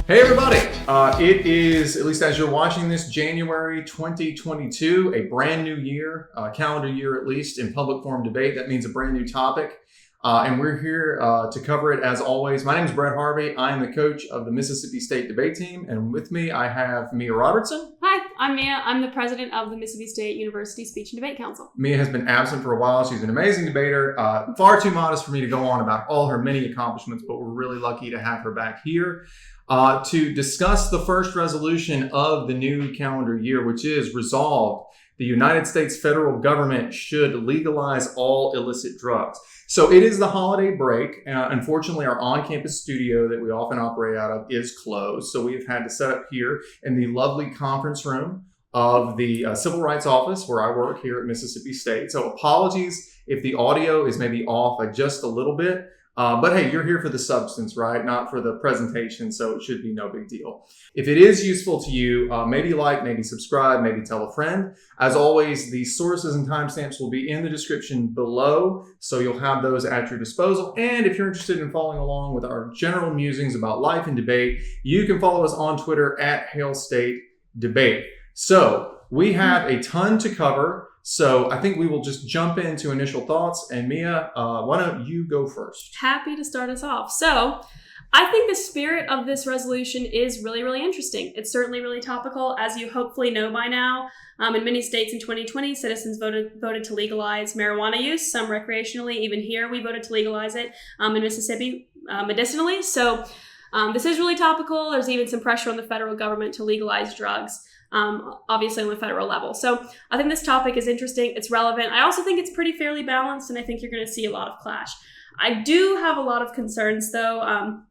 Hey everybody, it is, at least as you're watching this, January 2022, a brand new year, calendar year at least, in public forum debate. That means a brand new topic, and we're here to cover it as always. My name is Brett Harvey. I am the coach of the Mississippi State debate team, and with me I have Mia Robertson. Hi, I'm Mia. I'm the president of the Mississippi State University Speech and Debate Council. Mia has been absent for a while. She's an amazing debater, far too modest for me to go on about all her many accomplishments, but we're really lucky to have her back here. To discuss the first resolution of the new calendar year, which is resolved, the United States federal government should legalize all illicit drugs. So it is the holiday break. Unfortunately, our on-campus studio that we often operate out of is closed. So we've had to set up here in the lovely conference room of the Civil Rights Office where I work here at Mississippi State. So apologies if the audio is maybe off by just a little bit. But hey, you're here for the substance, right? Not for the presentation, so it should be no big deal. If it is useful to you, maybe like, maybe subscribe, maybe tell a friend. As always, the sources and timestamps will be in the description below, so you'll have those at your disposal. And if you're interested in following along with our general musings about life and debate, you can follow us on Twitter at Hail State Debate. So we have a ton to cover. So I think we will just jump into initial thoughts. And Mia, why don't you go first? Happy to start us off. So I think the spirit of this resolution is really, really interesting. It's certainly really topical, as you hopefully know by now. In many states in 2020, citizens voted to legalize marijuana use, some recreationally. Even here, we voted to legalize it in Mississippi medicinally. So this is really topical. There's even some pressure on the federal government to legalize drugs. Obviously on the federal level. So I think this topic is interesting. It's relevant. I also think it's pretty fairly balanced, and I think you're going to see a lot of clash. I do have a lot of concerns, though, and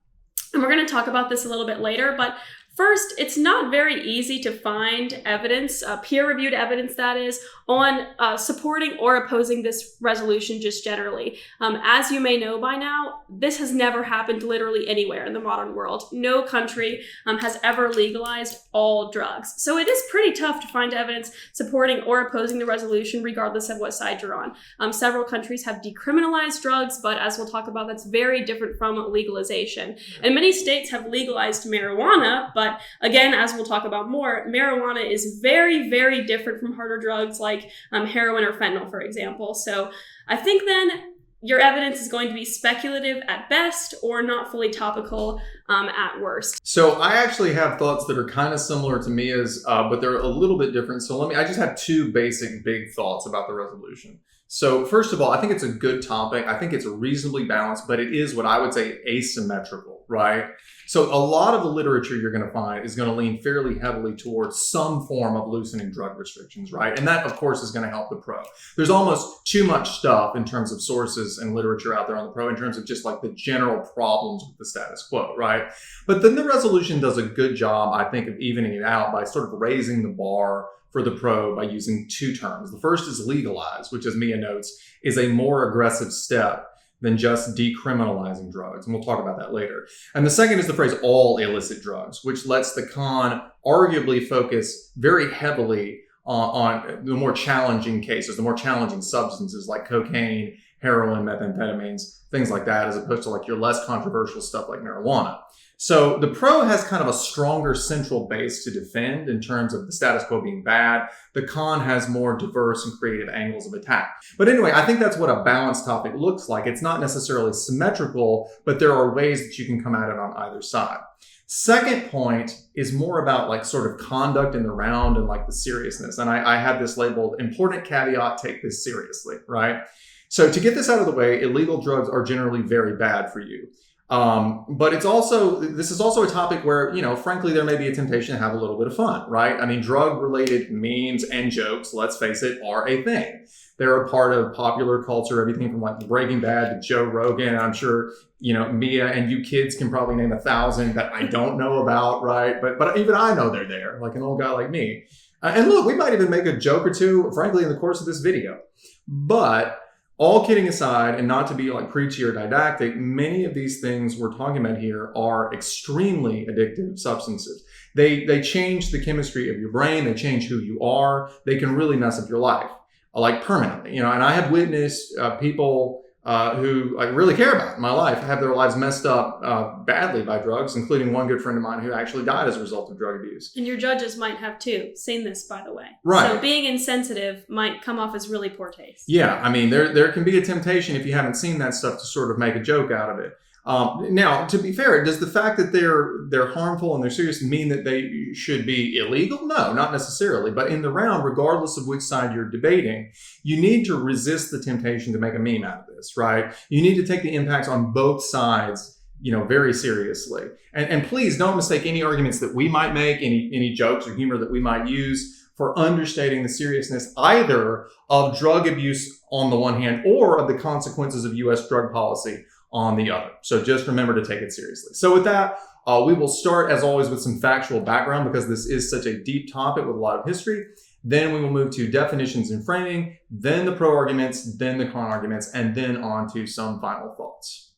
we're going to talk about this a little bit later, but first, it's not very easy to find evidence, peer-reviewed evidence that is, on supporting or opposing this resolution just generally. As you may know by now, this has never happened literally anywhere in the modern world. No country has ever legalized all drugs. So it is pretty tough to find evidence supporting or opposing the resolution, regardless of what side you're on. Several countries have decriminalized drugs, but as we'll talk about, that's very different from legalization. And many states have legalized marijuana, but again, as we'll talk about more, marijuana is very, very different from harder drugs like heroin or fentanyl, for example. So I think then your evidence is going to be speculative at best or not fully topical at worst. So I actually have thoughts that are kind of similar to Mia's, but they're a little bit different. So I just have two basic big thoughts about the resolution. So first of all, I think it's a good topic. I think it's reasonably balanced, but it is what I would say asymmetrical, right? So a lot of the literature you're going to find is going to lean fairly heavily towards some form of loosening drug restrictions, right? And that, of course, is going to help the pro. There's almost too much stuff in terms of sources and literature out there on the pro in terms of just like the general problems with the status quo, right? But then the resolution does a good job, I think, of evening it out by sort of raising the bar for the pro by using two terms. The first is legalize, which, as Mia notes, is a more aggressive step than just decriminalizing drugs. And we'll talk about that later. And the second is the phrase all illicit drugs, which lets the con arguably focus very heavily on the more challenging cases, the more challenging substances like cocaine, heroin, methamphetamines, things like that, as opposed to like your less controversial stuff like marijuana. So the pro has kind of a stronger central base to defend in terms of the status quo being bad. The con has more diverse and creative angles of attack. But anyway, I think that's what a balanced topic looks like. It's not necessarily symmetrical, but there are ways that you can come at it on either side. Second point is more about like sort of conduct in the round and like the seriousness. And I have this labeled important caveat, take this seriously, right? So to get this out of the way, illegal drugs are generally very bad for you. But this is also a topic where, frankly, there may be a temptation to have a little bit of fun, right? I mean, drug-related memes and jokes, let's face it, are a thing. They're a part of popular culture, everything from like Breaking Bad to Joe Rogan. And I'm sure, Mia and you kids can probably name 1,000 that I don't know about, right? But even I know they're there, like an old guy like me. And look, we might even make a joke or two, frankly, in the course of this video. But all kidding aside, and not to be like preachy or didactic, many of these things we're talking about here are extremely addictive substances. They change the chemistry of your brain. They change who you are. They can really mess up your life, like permanently. And I have witnessed people who I really care about in my life have their lives messed up badly by drugs, including one good friend of mine who actually died as a result of drug abuse. And your judges might have too seen this, by the way. Right. So being insensitive might come off as really poor taste. Yeah, I mean, there can be a temptation if you haven't seen that stuff to sort of make a joke out of it. Now, to be fair, does the fact that they're harmful and they're serious mean that they should be illegal? No, not necessarily. But in the round, regardless of which side you're debating, you need to resist the temptation to make a meme out of this, right? You need to take the impacts on both sides, very seriously. And please don't mistake any arguments that we might make, any jokes or humor that we might use for understating the seriousness either of drug abuse on the one hand or of the consequences of U.S. drug policy on the other. So just remember to take it seriously. So with that, we will start as always with some factual background because this is such a deep topic with a lot of history. Then we will move to definitions and framing, then the pro arguments, then the con arguments, and then on to some final thoughts.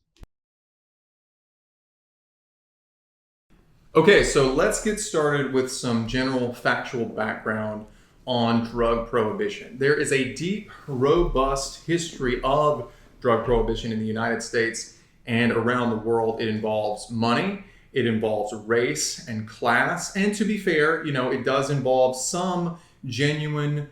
Okay, so let's get started with some general factual background on drug prohibition. There is a deep, robust history of drug prohibition in the United States and around the world. It involves money, it involves race and class, and to be fair, it does involve some genuine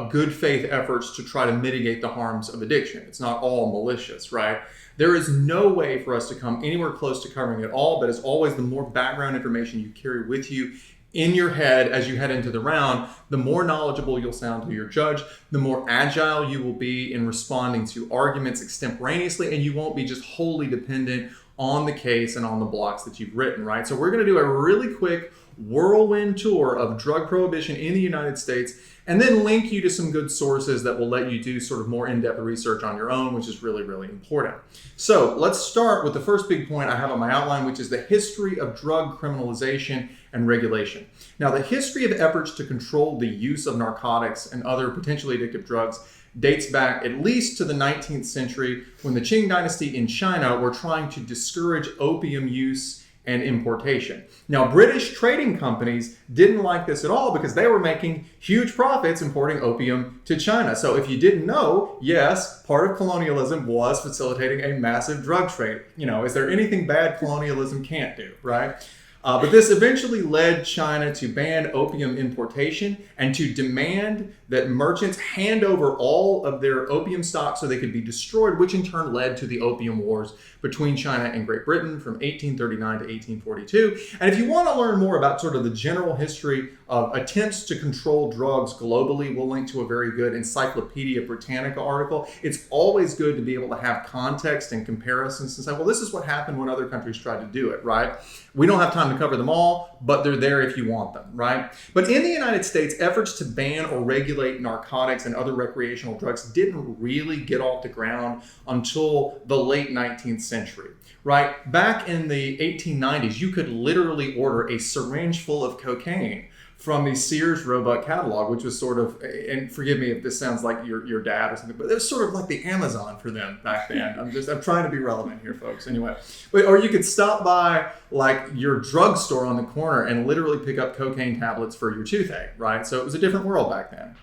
good faith efforts to try to mitigate the harms of addiction. It's not all malicious, right? There is no way for us to come anywhere close to covering it all, but as always, the more background information you carry with you in your head as you head into the round, the more knowledgeable you'll sound to your judge, the more agile you will be in responding to arguments extemporaneously, and you won't be just wholly dependent on the case and on the blocks that you've written, right? So we're going to do a really quick whirlwind tour of drug prohibition in the United States and then link you to some good sources that will let you do sort of more in-depth research on your own, which is really, really important. So let's start with the first big point I have on my outline, which is the history of drug criminalization and regulation. Now, the history of efforts to control the use of narcotics and other potentially addictive drugs dates back at least to the 19th century when the Qing dynasty in China were trying to discourage opium use and importation. Now, British trading companies didn't like this at all because they were making huge profits importing opium to China. So if you didn't know, yes, part of colonialism was facilitating a massive drug trade. Is there anything bad colonialism can't do, right? But this eventually led China to ban opium importation and to demand that merchants hand over all of their opium stock so they could be destroyed, which in turn led to the Opium Wars between China and Great Britain from 1839 to 1842. And if you want to learn more about sort of the general history of attempts to control drugs globally, we'll link to a very good Encyclopedia Britannica article. It's always good to be able to have context and comparisons and say, well, this is what happened when other countries tried to do it, right? We don't have time to cover them all, but they're there if you want them, right? But in the United States, efforts to ban or regulate narcotics and other recreational drugs didn't really get off the ground until the late 19th century, right? Back in the 1890s, you could literally order a syringe full of cocaine from the Sears Roebuck catalog, which was sort of, and forgive me if this sounds like your dad or something, but it was sort of like the Amazon for them back then. I'm trying to be relevant here, folks. Anyway, or you could stop by like your drugstore on the corner and literally pick up cocaine tablets for your toothache, right? So it was a different world back then.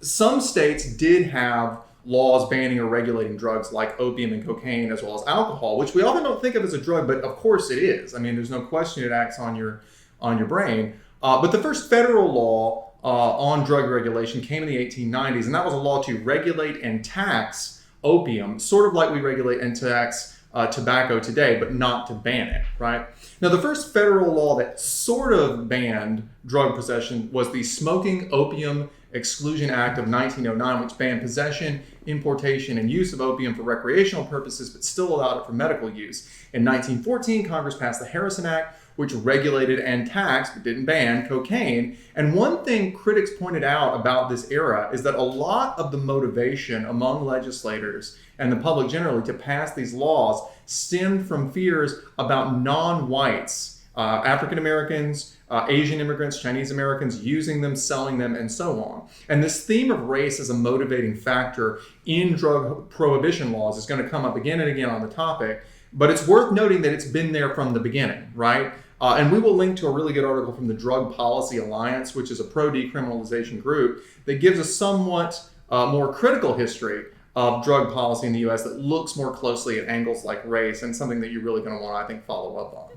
Some states did have laws banning or regulating drugs like opium and cocaine, as well as alcohol, which we often don't think of as a drug, but of course it is. I mean, there's no question it acts on your brain. But the first federal law on drug regulation came in the 1890s, and that was a law to regulate and tax opium, sort of like we regulate and tax tobacco today, but not to ban it, right? Now, the first federal law that sort of banned drug possession was the Smoking Opium Exclusion Act of 1909, which banned possession, importation, and use of opium for recreational purposes, but still allowed it for medical use. In 1914, Congress passed the Harrison Act, which regulated and taxed, but didn't ban, cocaine. And one thing critics pointed out about this era is that a lot of the motivation among legislators and the public generally to pass these laws stemmed from fears about non-whites, African Americans, Asian immigrants, Chinese Americans, using them, selling them, and so on. And this theme of race as a motivating factor in drug prohibition laws is going to come up again and again on the topic, but it's worth noting that it's been there from the beginning, right? And we will link to a really good article from the Drug Policy Alliance, which is a pro-decriminalization group that gives a somewhat more critical history of drug policy in the U.S. that looks more closely at angles like race, and something that you're really going to want to, I think, follow up on.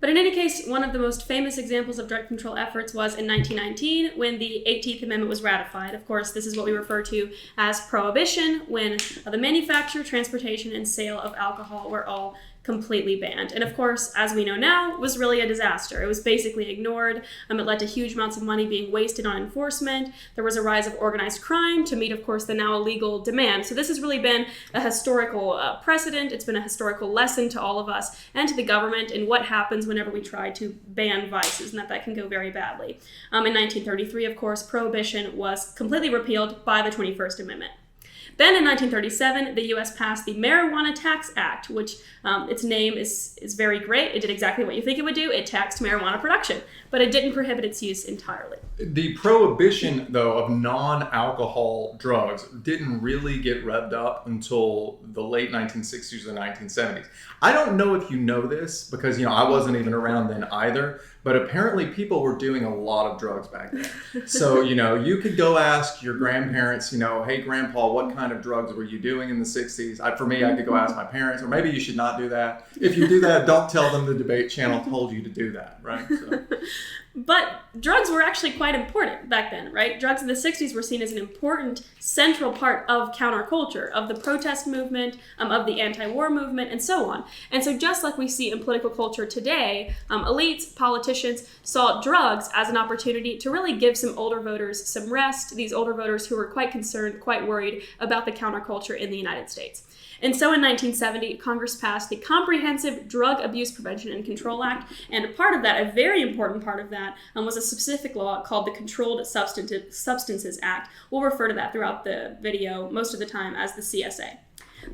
But in any case, one of the most famous examples of drug control efforts was in 1919 when the 18th Amendment was ratified. Of course, this is what we refer to as prohibition, when the manufacture, transportation, and sale of alcohol were all completely banned. And of course, as we know now, was really a disaster. It was basically ignored. It led to huge amounts of money being wasted on enforcement. There was a rise of organized crime to meet, of course, the now illegal demand. So this has really been a historical precedent. It's been a historical lesson to all of us and to the government in what happens whenever we try to ban vices, and that can go very badly. In 1933, of course, prohibition was completely repealed by the 21st Amendment. Then in 1937, the U.S. passed the Marijuana Tax Act, which its name is very great. It did exactly what you think it would do. It taxed marijuana production, but it didn't prohibit its use entirely. The prohibition, though, of non-alcohol drugs didn't really get revved up until the late 1960s or 1970s. I don't know if you know this, because I wasn't even around then either, but apparently people were doing a lot of drugs back then. So, you could go ask your grandparents, hey, Grandpa, what kind of drugs were you doing in the 60s? For me, I could go ask my parents, or maybe you should not do that. If you do that, don't tell them the debate channel told you to do that, right? So. But drugs were actually quite important back then, right? Drugs in the 60s were seen as an important central part of counterculture, of the protest movement, of the anti-war movement, and so on. And so just like we see in political culture today, elites, politicians saw drugs as an opportunity to really give some older voters some rest, these older voters who were quite concerned, quite worried about the counterculture in the United States. And so in 1970, Congress passed the Comprehensive Drug Abuse Prevention and Control Act, and a part of that, a very important part of that, was a specific law called the Controlled Substances Act. We'll refer to that throughout the video most of the time as the CSA.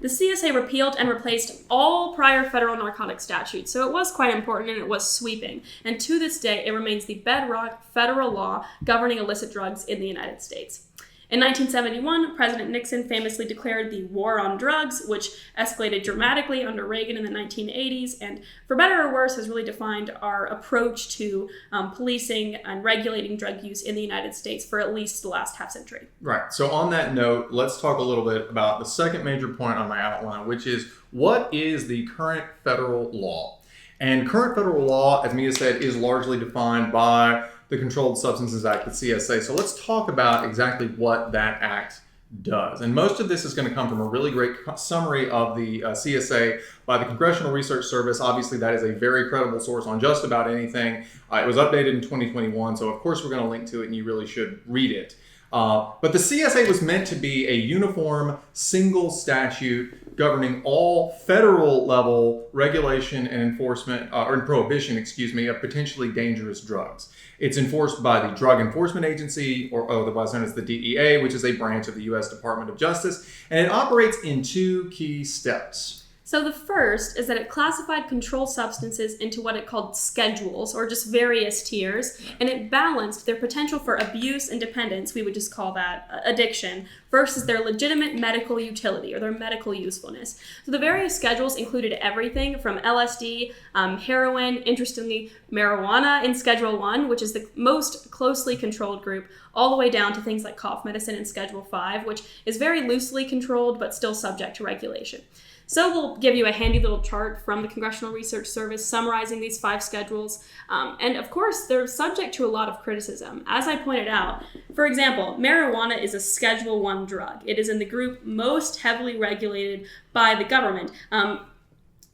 The CSA repealed and replaced all prior federal narcotic statutes, so it was quite important and it was sweeping. And to this day, it remains the bedrock federal law governing illicit drugs in the United States. In 1971, President Nixon famously declared the war on drugs, which escalated dramatically under Reagan in the 1980s, and for better or worse has really defined our approach to policing and regulating drug use in the United States for at least the last half century. Right. So on that note, let's talk a little bit about the second major point on my outline, which is what is the current federal law? And current federal law, as Mia said, is largely defined by the Controlled Substances Act, the CSA. So let's talk about exactly what that act does. And most of this is going to come from a really great summary of the CSA by the Congressional Research Service. Obviously, that is a very credible source on just about anything. It was updated in 2021, so of course we're going to link to it, and you really should read it. But the CSA was meant to be a uniform, single statute governing all federal level regulation and enforcement, or prohibition, of potentially dangerous drugs. It's enforced by the Drug Enforcement Agency, or otherwise known as the DEA, which is a branch of the U.S. Department of Justice, and it operates in two key steps. So the first is that it classified controlled substances into what it called schedules, or just various tiers, and it balanced their potential for abuse and dependence, we would just call that addiction, versus their legitimate medical utility, or their medical usefulness. So the various schedules included everything from LSD, heroin, interestingly, marijuana in Schedule 1, which is the most closely controlled group, all the way down to things like cough medicine in Schedule 5, which is very loosely controlled but still subject to regulation. So we'll give you a handy little chart from the Congressional Research Service summarizing these 5 schedules. And of course, they're subject to a lot of criticism. As I pointed out, for example, marijuana is a Schedule 1 drug. It is in the group most heavily regulated by the government.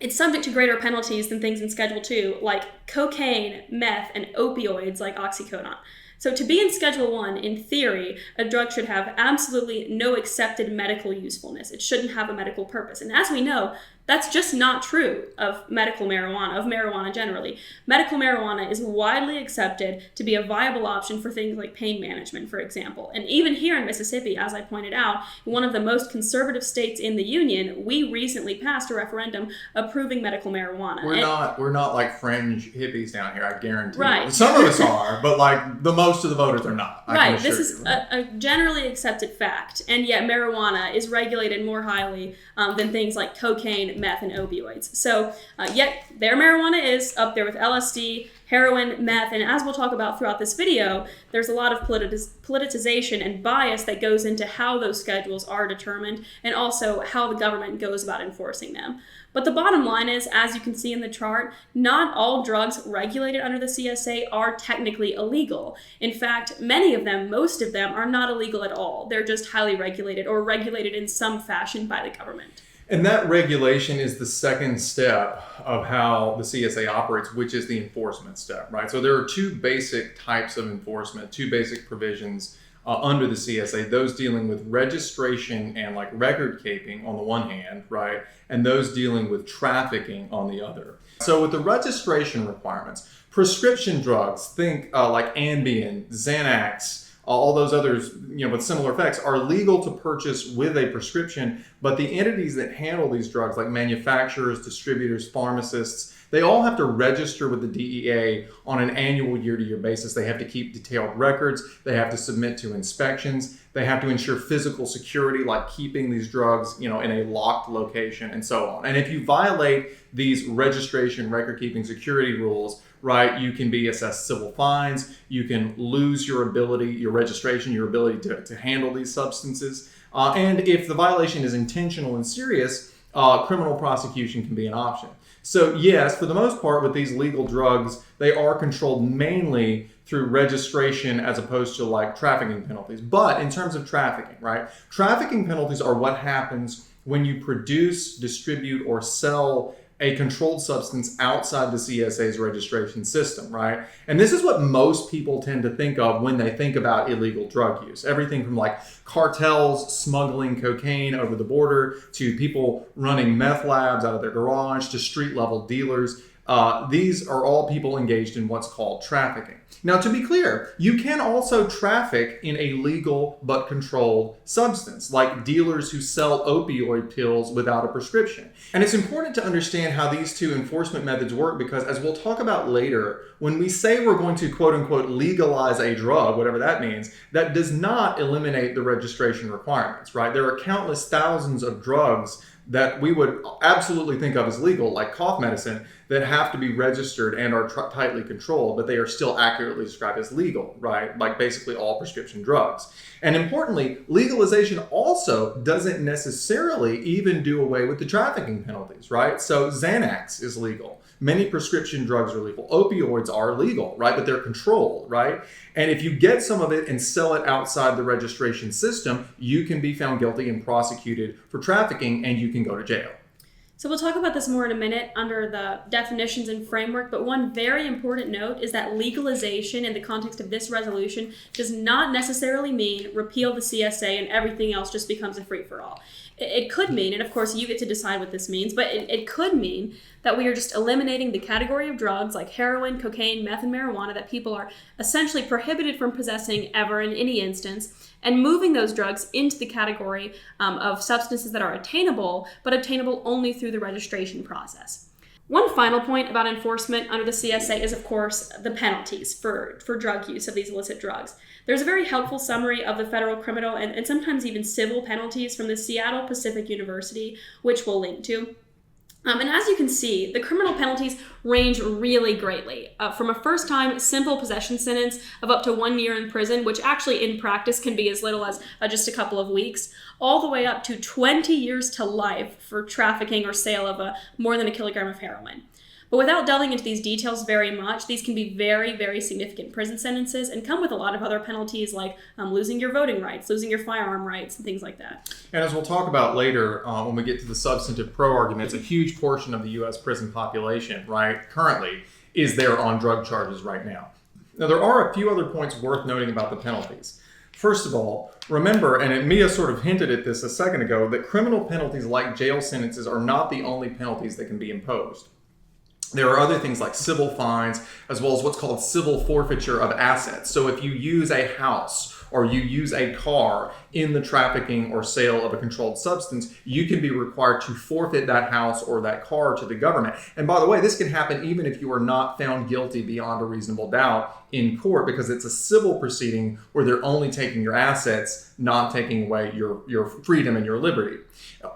It's subject to greater penalties than things in Schedule 2, like cocaine, meth, and opioids like oxycodone. So to be in Schedule 1, in theory, a drug should have absolutely no accepted medical usefulness. It shouldn't have a medical purpose. And as we know, that's just not true of medical marijuana, of marijuana generally. Medical marijuana is widely accepted to be a viable option for things like pain management, for example. And even here in Mississippi, as I pointed out, one of the most conservative states in the union, we recently passed a referendum approving medical marijuana. We're not like fringe hippies down here, I guarantee. Right. You. Some of us are, but like the most of the voters are not. Right. This is a generally accepted fact. And yet marijuana is regulated more highly than things like cocaine, cocaine, meth, and opioids. So yet their marijuana is up there with LSD, heroin, meth, and as we'll talk about throughout this video, there's a lot of politicization and bias that goes into how those schedules are determined and also how the government goes about enforcing them. But the bottom line is, as you can see in the chart, not all drugs regulated under the CSA are technically illegal. In fact, many of them, most of them, are not illegal at all. They're just highly regulated or regulated in some fashion by the government. And that regulation is the second step of how the CSA operates, which is the enforcement step, right? So there are two basic types of enforcement, two basic provisions under the CSA, those dealing with registration and like record keeping on the one hand, right? And those dealing with trafficking on the other. So with the registration requirements, prescription drugs, think like Ambien, Xanax, all those others, with similar effects, are legal to purchase with a prescription, but the entities that handle these drugs, like manufacturers, distributors, pharmacists, they all have to register with the DEA on an annual year-to-year basis. They have to keep detailed records. They have to submit to inspections. They have to ensure physical security, like keeping these drugs, in a locked location and so on. And if you violate these registration, record-keeping, security rules, right, you can be assessed civil fines. You can lose your ability, your registration, your ability to handle these substances. And if the violation is intentional and serious, criminal prosecution can be an option. So yes, for the most part with these legal drugs, they are controlled mainly through registration as opposed to like trafficking penalties. But in terms of trafficking, right? Trafficking penalties are what happens when you produce, distribute, or sell a controlled substance outside the CSA's registration system, right? And this is what most people tend to think of when they think about illegal drug use. Everything from like cartels smuggling cocaine over the border to people running meth labs out of their garage to street level dealers. These are all people engaged in what's called trafficking. Now, to be clear, you can also traffic in a legal but controlled substance, like dealers who sell opioid pills without a prescription. And it's important to understand how these two enforcement methods work because, as we'll talk about later, when we say we're going to quote unquote legalize a drug, whatever that means, that does not eliminate the registration requirements, right? There are countless thousands of drugs that we would absolutely think of as legal, like cough medicine, that have to be registered and are tightly controlled, but they are still accurately described as legal, right? Like basically all prescription drugs. And importantly, legalization also doesn't necessarily even do away with the trafficking penalties, right? So Xanax is legal. Many prescription drugs are legal. Opioids are legal, right? But they're controlled, right? And if you get some of it and sell it outside the registration system, you can be found guilty and prosecuted for trafficking and you can go to jail. So we'll talk about this more in a minute under the definitions and framework, but one very important note is that legalization in the context of this resolution does not necessarily mean repeal the CSA and everything else just becomes a free-for-all. It could mean, and of course you get to decide what this means, but it could mean that we are just eliminating the category of drugs like heroin, cocaine, meth, and marijuana that people are essentially prohibited from possessing ever in any instance, and moving those drugs into the category of substances that are attainable, but obtainable only through the registration process. One final point about enforcement under the CSA is, of course, the penalties for drug use of these illicit drugs. There's a very helpful summary of the federal criminal and sometimes even civil penalties from the Seattle Pacific University, which we'll link to. And as you can see, the criminal penalties range really greatly, from a first-time simple possession sentence of up to 1 year in prison, which actually in practice can be as little as just a couple of weeks, all the way up to 20 years to life for trafficking or sale of more than a kilogram of heroin. But without delving into these details very much, these can be very, very significant prison sentences and come with a lot of other penalties like losing your voting rights, losing your firearm rights, and things like that. And as we'll talk about later when we get to the substantive pro arguments, a huge portion of the U.S. prison population, right, currently is there on drug charges right now. Now, there are a few other points worth noting about the penalties. First of all, remember, and Mia sort of hinted at this a second ago, that criminal penalties like jail sentences are not the only penalties that can be imposed. There are other things like civil fines, as well as what's called civil forfeiture of assets. So if you use a house or you use a car in the trafficking or sale of a controlled substance, you can be required to forfeit that house or that car to the government. And by the way, this can happen even if you are not found guilty beyond a reasonable doubt in court, because it's a civil proceeding where they're only taking your assets, not taking away your freedom and your liberty.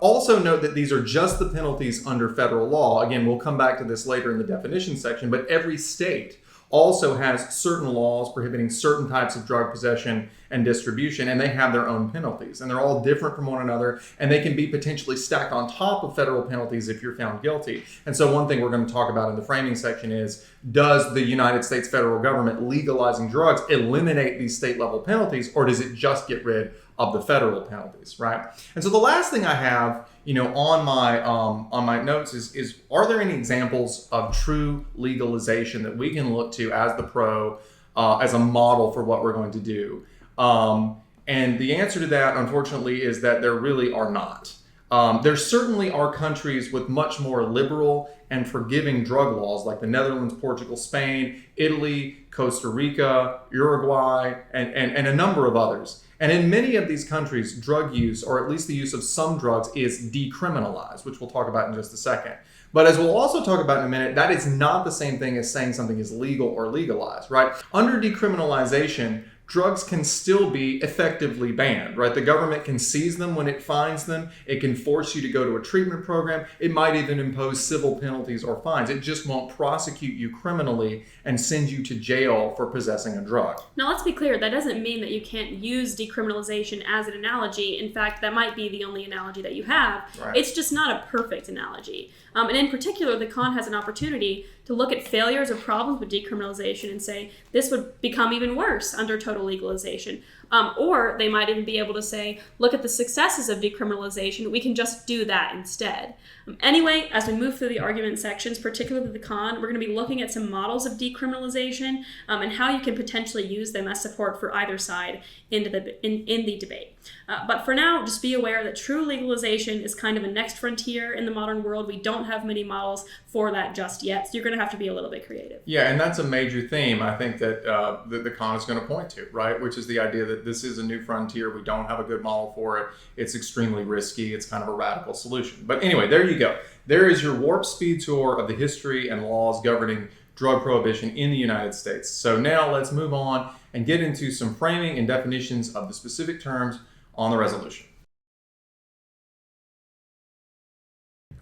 Also note that these are just the penalties under federal law. Again, we'll come back to this later in the definition section, but every state also has certain laws prohibiting certain types of drug possession and distribution, and they have their own penalties, and they're all different from one another, and they can be potentially stacked on top of federal penalties if you're found guilty. And so one thing we're going to talk about in the framing section is, does the United States federal government legalizing drugs eliminate these state level penalties, or does it just get rid of the federal penalties, right? And so the last thing I have, on my notes is are there any examples of true legalization that we can look to as the pro, as a model for what we're going to do? And the answer to that, unfortunately, is that there really are not. There certainly are countries with much more liberal and forgiving drug laws, like the Netherlands, Portugal, Spain, Italy, Costa Rica, Uruguay, and a number of others. And in many of these countries, drug use, or at least the use of some drugs, is decriminalized, which we'll talk about in just a second. But as we'll also talk about in a minute, that is not the same thing as saying something is legal or legalized, right? Under decriminalization, drugs can still be effectively banned, right? The government can seize them when it finds them. It can force you to go to a treatment program. It might even impose civil penalties or fines. It just won't prosecute you criminally and send you to jail for possessing a drug. Now, let's be clear. That doesn't mean that you can't use decriminalization as an analogy. In fact, that might be the only analogy that you have. Right. It's just not a perfect analogy. And in particular, the con has an opportunity to look at failures or problems with decriminalization and say, this would become even worse under total legalization. Or they might even be able to say, look at the successes of decriminalization. We can just do that instead. Anyway, as we move through the argument sections, particularly the con, we're going to be looking at some models of decriminalization and how you can potentially use them as support for either side in the debate. But for now, just be aware that true legalization is kind of a next frontier in the modern world. We don't have many models for that just yet, so you're going to have to be a little bit creative. Yeah, and that's a major theme, I think, that the con is going to point to, right? Which is the idea that this is a new frontier. We don't have a good model for it. It's extremely risky. It's kind of a radical solution. But anyway, there you go. There is your warp speed tour of the history and laws governing drug prohibition in the United States. So now let's move on and get into some framing and definitions of the specific terms on the resolution.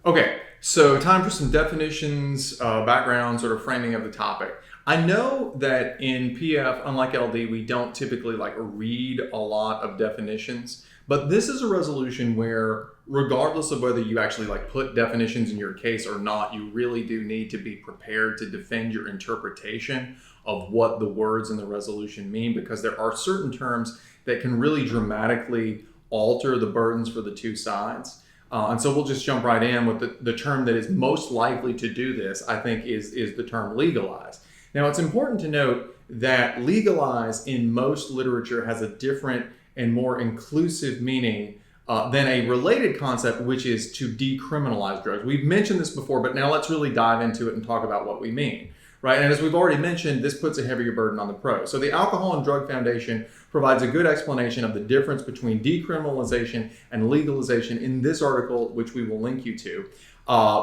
Okay, so time for some definitions, background, sort of framing of the topic. I know that in PF, unlike LD, we don't typically read a lot of definitions, but this is a resolution where regardless of whether you actually put definitions in your case or not, you really do need to be prepared to defend your interpretation of what the words in the resolution mean, because there are certain terms that can really dramatically alter the burdens for the two sides. And so we'll just jump right in with the term that is most likely to do this, I think, is the term legalize. Now, it's important to note that legalize in most literature has a different and more inclusive meaning than a related concept, which is to decriminalize drugs. We've mentioned this before, but now let's really dive into it and talk about what we mean, right? And as we've already mentioned, this puts a heavier burden on the pro. So the Alcohol and Drug Foundation provides a good explanation of the difference between decriminalization and legalization in this article, which we will link you to,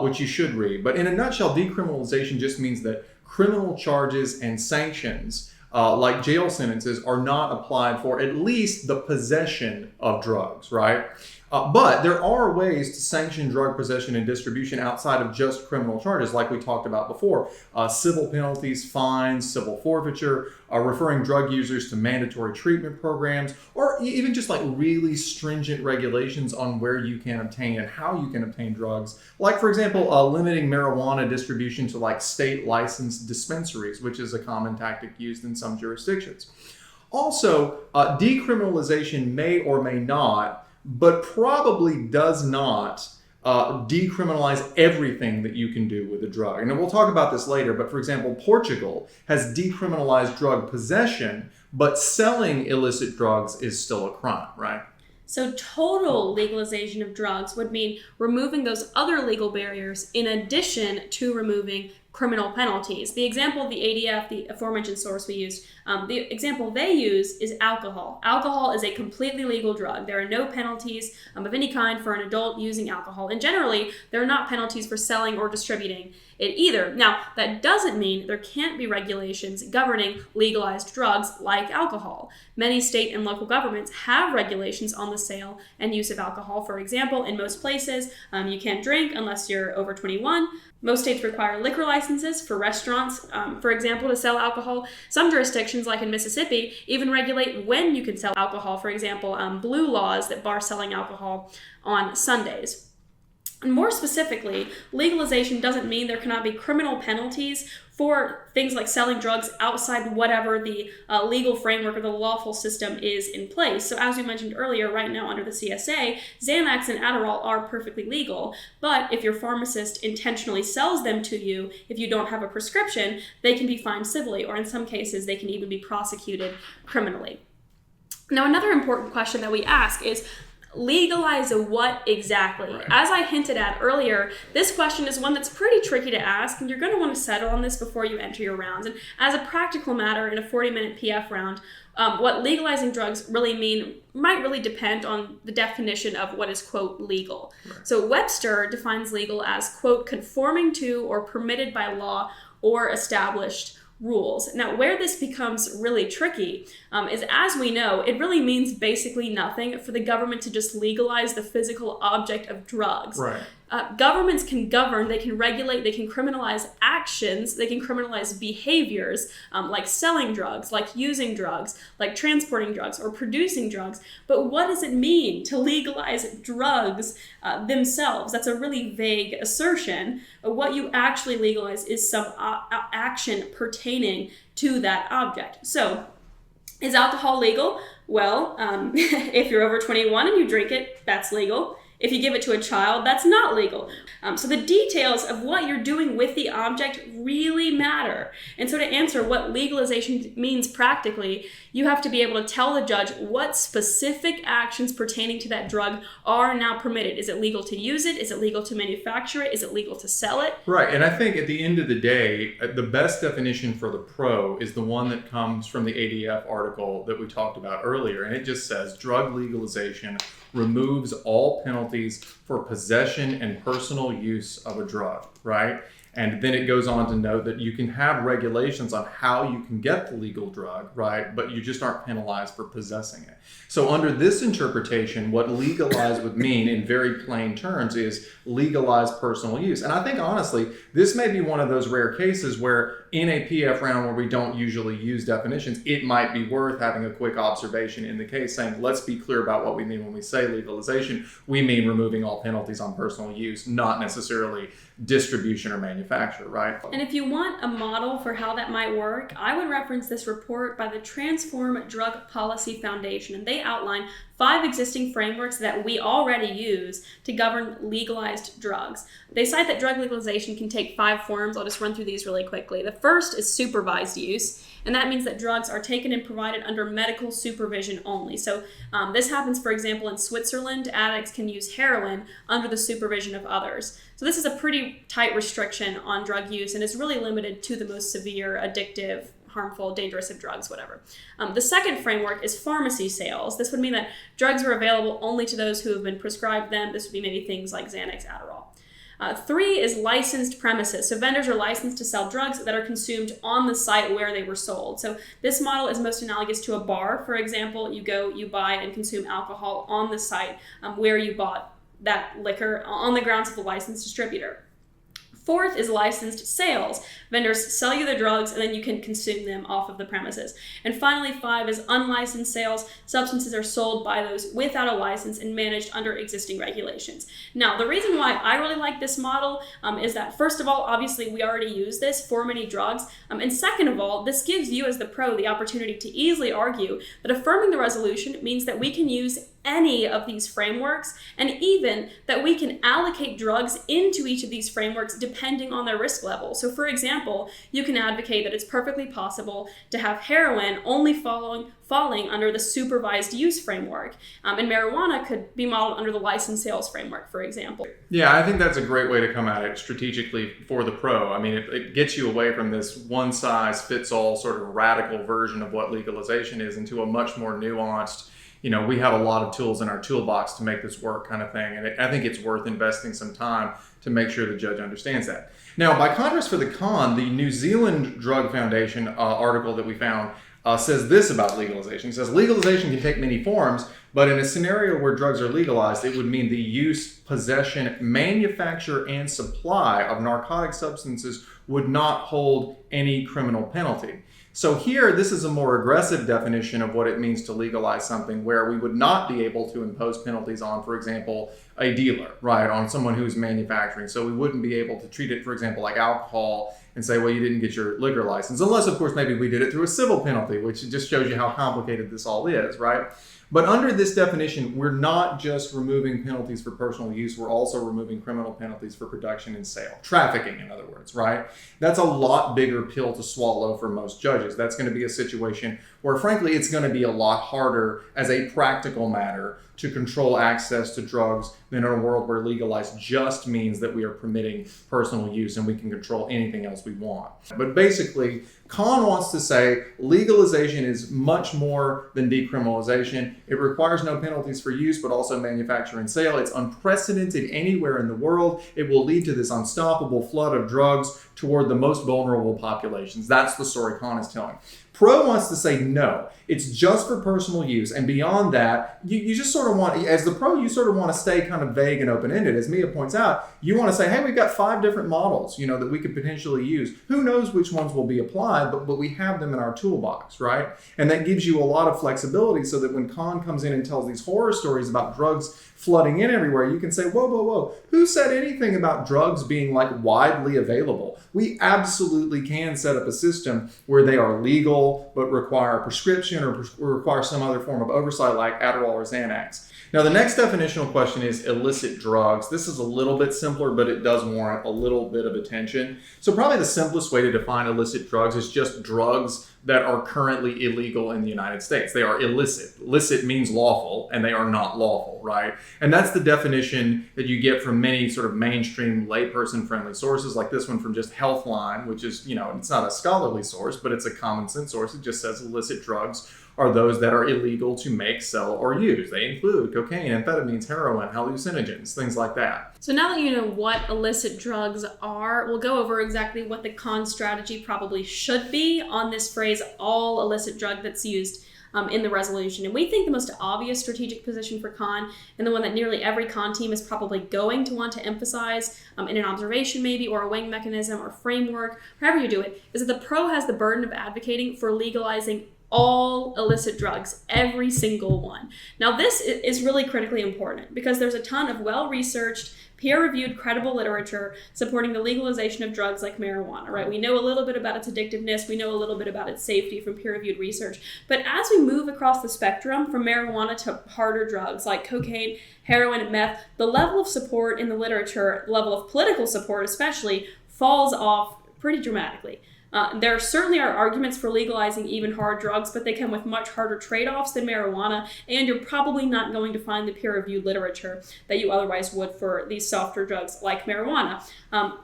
which you should read. But in a nutshell, decriminalization just means that criminal charges and sanctions, like jail sentences, are not applied for at least the possession of drugs, right? But there are ways to sanction drug possession and distribution outside of just criminal charges, like we talked about before. Civil penalties, fines, civil forfeiture, referring drug users to mandatory treatment programs, or even just really stringent regulations on where you can obtain and how you can obtain drugs. Like, for example, limiting marijuana distribution to state licensed dispensaries, which is a common tactic used in some jurisdictions. Also, decriminalization may or may not, but probably does not decriminalize everything that you can do with a drug. And we'll talk about this later, but for example, Portugal has decriminalized drug possession, but selling illicit drugs is still a crime, right? So total legalization of drugs would mean removing those other legal barriers in addition to removing criminal penalties. The example the ADF, the aforementioned source we used, the example they use is alcohol. Alcohol is a completely legal drug. There are no penalties of any kind for an adult using alcohol. And generally, there are not penalties for selling or distributing it either. Now, that doesn't mean there can't be regulations governing legalized drugs like alcohol. Many state and local governments have regulations on the sale and use of alcohol. For example, in most places, you can't drink unless you're over 21. Most states require liquor licenses for restaurants, for example, to sell alcohol. Some jurisdictions, like in Mississippi, even regulate when you can sell alcohol. For example, blue laws that bar selling alcohol on Sundays. And more specifically, legalization doesn't mean there cannot be criminal penalties for things like selling drugs outside whatever the legal framework or the lawful system is in place. So as we mentioned earlier, right now under the CSA, Xanax and Adderall are perfectly legal, but if your pharmacist intentionally sells them to you, if you don't have a prescription, they can be fined civilly, or in some cases, they can even be prosecuted criminally. Now, another important question that we ask is, legalize what exactly? Right. As I hinted at earlier, this question is one that's pretty tricky to ask, and you're going to want to settle on this before you enter your rounds. And as a practical matter, in a 40-minute PF round, what legalizing drugs really mean might really depend on the definition of what is, quote, legal. Right. So Webster defines legal as, quote, conforming to or permitted by law or established rules. Now, where this becomes really tricky is, as we know, it really means basically nothing for the government to just legalize the physical object of drugs. Right. Governments can govern, they can regulate, they can criminalize actions, they can criminalize behaviors like selling drugs, like using drugs, like transporting drugs or producing drugs. But what does it mean to legalize drugs themselves? That's a really vague assertion. What you actually legalize is some action pertaining to that object. So, is alcohol legal? Well, if you're over 21 and you drink it, that's legal. If you give it to a child, that's not legal. So the details of what you're doing with the object really matter. And so to answer what legalization means practically, you have to be able to tell the judge what specific actions pertaining to that drug are now permitted. Is it legal to use it? Is it legal to manufacture it? Is it legal to sell it? Right. And I think at the end of the day, the best definition for the pro is the one that comes from the ADF article that we talked about earlier. And it just says drug legalization removes all penalties for possession and personal use of a drug, right? And then it goes on to note that you can have regulations on how you can get the legal drug, right? But you just aren't penalized for possessing it. So under this interpretation, what legalize would mean in very plain terms is legalize personal use. And I think honestly, this may be one of those rare cases where in a PF round where we don't usually use definitions, it might be worth having a quick observation in the case saying, let's be clear about what we mean when we say legalization. We mean removing all penalties on personal use, not necessarily distribution or manufacture, right? And if you want a model for how that might work, I would reference this report by the Transform Drug Policy Foundation, and they outline 5 existing frameworks that we already use to govern legalized drugs. They cite that drug legalization can take 5 forms. I'll just run through these really quickly. The first is supervised use, and that means that drugs are taken and provided under medical supervision only. So this happens, for example, in Switzerland. Addicts can use heroin under the supervision of others. So this is a pretty tight restriction on drug use, and is really limited to the most severe, addictive, harmful, dangerous of drugs, whatever. The second framework is pharmacy sales. This would mean that drugs are available only to those who have been prescribed them. This would be maybe things like Xanax, Adderall. 3 is licensed premises. So vendors are licensed to sell drugs that are consumed on the site where they were sold. So this model is most analogous to a bar. For example, you go, you buy and consume alcohol on the site where you bought that liquor on the grounds of the licensed distributor. 4th is licensed sales. Vendors sell you the drugs and then you can consume them off of the premises. And finally, 5 is unlicensed sales. Substances are sold by those without a license and managed under existing regulations. Now, the reason why I really like this model is that, first of all, obviously we already use this for many drugs. And second of all, this gives you as the pro the opportunity to easily argue that affirming the resolution means that we can use any of these frameworks, and even that we can allocate drugs into each of these frameworks depending on their risk level. So for example, you can advocate that it's perfectly possible to have heroin only falling under the supervised use framework, and marijuana could be modeled under the licensed sales framework, for example. Yeah, I think that's a great way to come at it strategically for the pro. I mean, it gets you away from this one-size-fits-all sort of radical version of what legalization is into a much more nuanced, we have a lot of tools in our toolbox to make this work kind of thing. And I think it's worth investing some time to make sure the judge understands that. Now, by contrast for the con, the New Zealand Drug Foundation article that we found says this about legalization. It says legalization can take many forms, but in a scenario where drugs are legalized, it would mean the use, possession, manufacture, and supply of narcotic substances would not hold any criminal penalty. So here, this is a more aggressive definition of what it means to legalize something, where we would not be able to impose penalties on, for example, a dealer, right, on someone who's manufacturing. So we wouldn't be able to treat it, for example, like alcohol and say, well, you didn't get your liquor license, unless, of course, maybe we did it through a civil penalty, which just shows you how complicated this all is, right? But under this definition, we're not just removing penalties for personal use, we're also removing criminal penalties for production and sale. Trafficking, in other words, right? That's a lot bigger pill to swallow for most judges. That's going to be a situation where, frankly, it's going to be a lot harder as a practical matter to control access to drugs than in a world where legalized just means that we are permitting personal use and we can control anything else we want. But basically, Kahn wants to say legalization is much more than decriminalization. It requires no penalties for use, but also manufacture and sale. It's unprecedented anywhere in the world. It will lead to this unstoppable flood of drugs toward the most vulnerable populations. That's the story Kahn is telling. Pro wants to say no, it's just for personal use. And beyond that, you just sort of want, as the pro, you sort of want to stay kind of vague and open-ended. As Mia points out, you want to say, hey, we've got 5 different models, that we could potentially use. Who knows which ones will be applied, but we have them in our toolbox, right? And that gives you a lot of flexibility so that when Kahn comes in and tells these horror stories about drugs flooding in everywhere, you can say, whoa, who said anything about drugs being widely available? We absolutely can set up a system where they are legal, but require a prescription or require some other form of oversight like Adderall or Xanax. Now, the next definitional question is illicit drugs. This is a little bit simpler, but it does warrant a little bit of attention. So probably the simplest way to define illicit drugs is just drugs that are currently illegal in the United States. They are illicit. Illicit means lawful, and they are not lawful, right? And that's the definition that you get from many sort of mainstream layperson-friendly sources, like this one from just Healthline, which is, it's not a scholarly source, but it's a common sense source. It just says illicit drugs are those that are illegal to make, sell, or use. They include cocaine, amphetamines, heroin, hallucinogens, things like that. So now that you know what illicit drugs are, we'll go over exactly what the con strategy probably should be on this phrase, all illicit drug that's used in the resolution. And we think the most obvious strategic position for con, and the one that nearly every con team is probably going to want to emphasize in an observation maybe, or a weighing mechanism or framework, however you do it, is that the pro has the burden of advocating for legalizing all illicit drugs, every single one. Now, this is really critically important because there's a ton of well-researched, peer-reviewed, credible literature supporting the legalization of drugs like marijuana, right? We know a little bit about its addictiveness. We know a little bit about its safety from peer-reviewed research. But as we move across the spectrum from marijuana to harder drugs like cocaine, heroin, and meth, the level of support in the literature, level of political support especially, falls off pretty dramatically. There certainly are arguments for legalizing even hard drugs, but they come with much harder trade-offs than marijuana, and you're probably not going to find the peer-reviewed literature that you otherwise would for these softer drugs like marijuana. And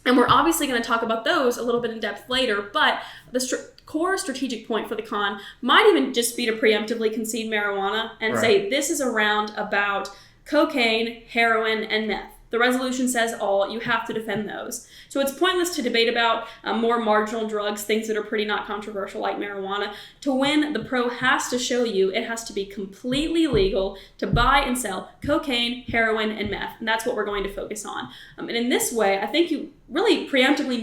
we're obviously going to talk about those a little bit in depth later, but the core strategic point for the con might even just be to preemptively concede marijuana and say this is around about cocaine, heroin, and meth. The resolution says all, you have to defend those. So it's pointless to debate about more marginal drugs, things that are pretty not controversial like marijuana. To win, the pro has to show you it has to be completely legal to buy and sell cocaine, heroin, and meth. And that's what we're going to focus on. And in this way, I think you really preemptively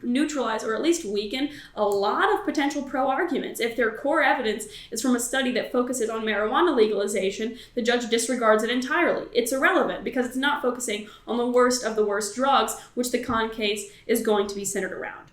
neutralize or at least weaken a lot of potential pro arguments. If their core evidence is from a study that focuses on marijuana legalization, the judge disregards it entirely. It's irrelevant because it's not focusing on the worst of the worst drugs, which the con case is going to be centered around.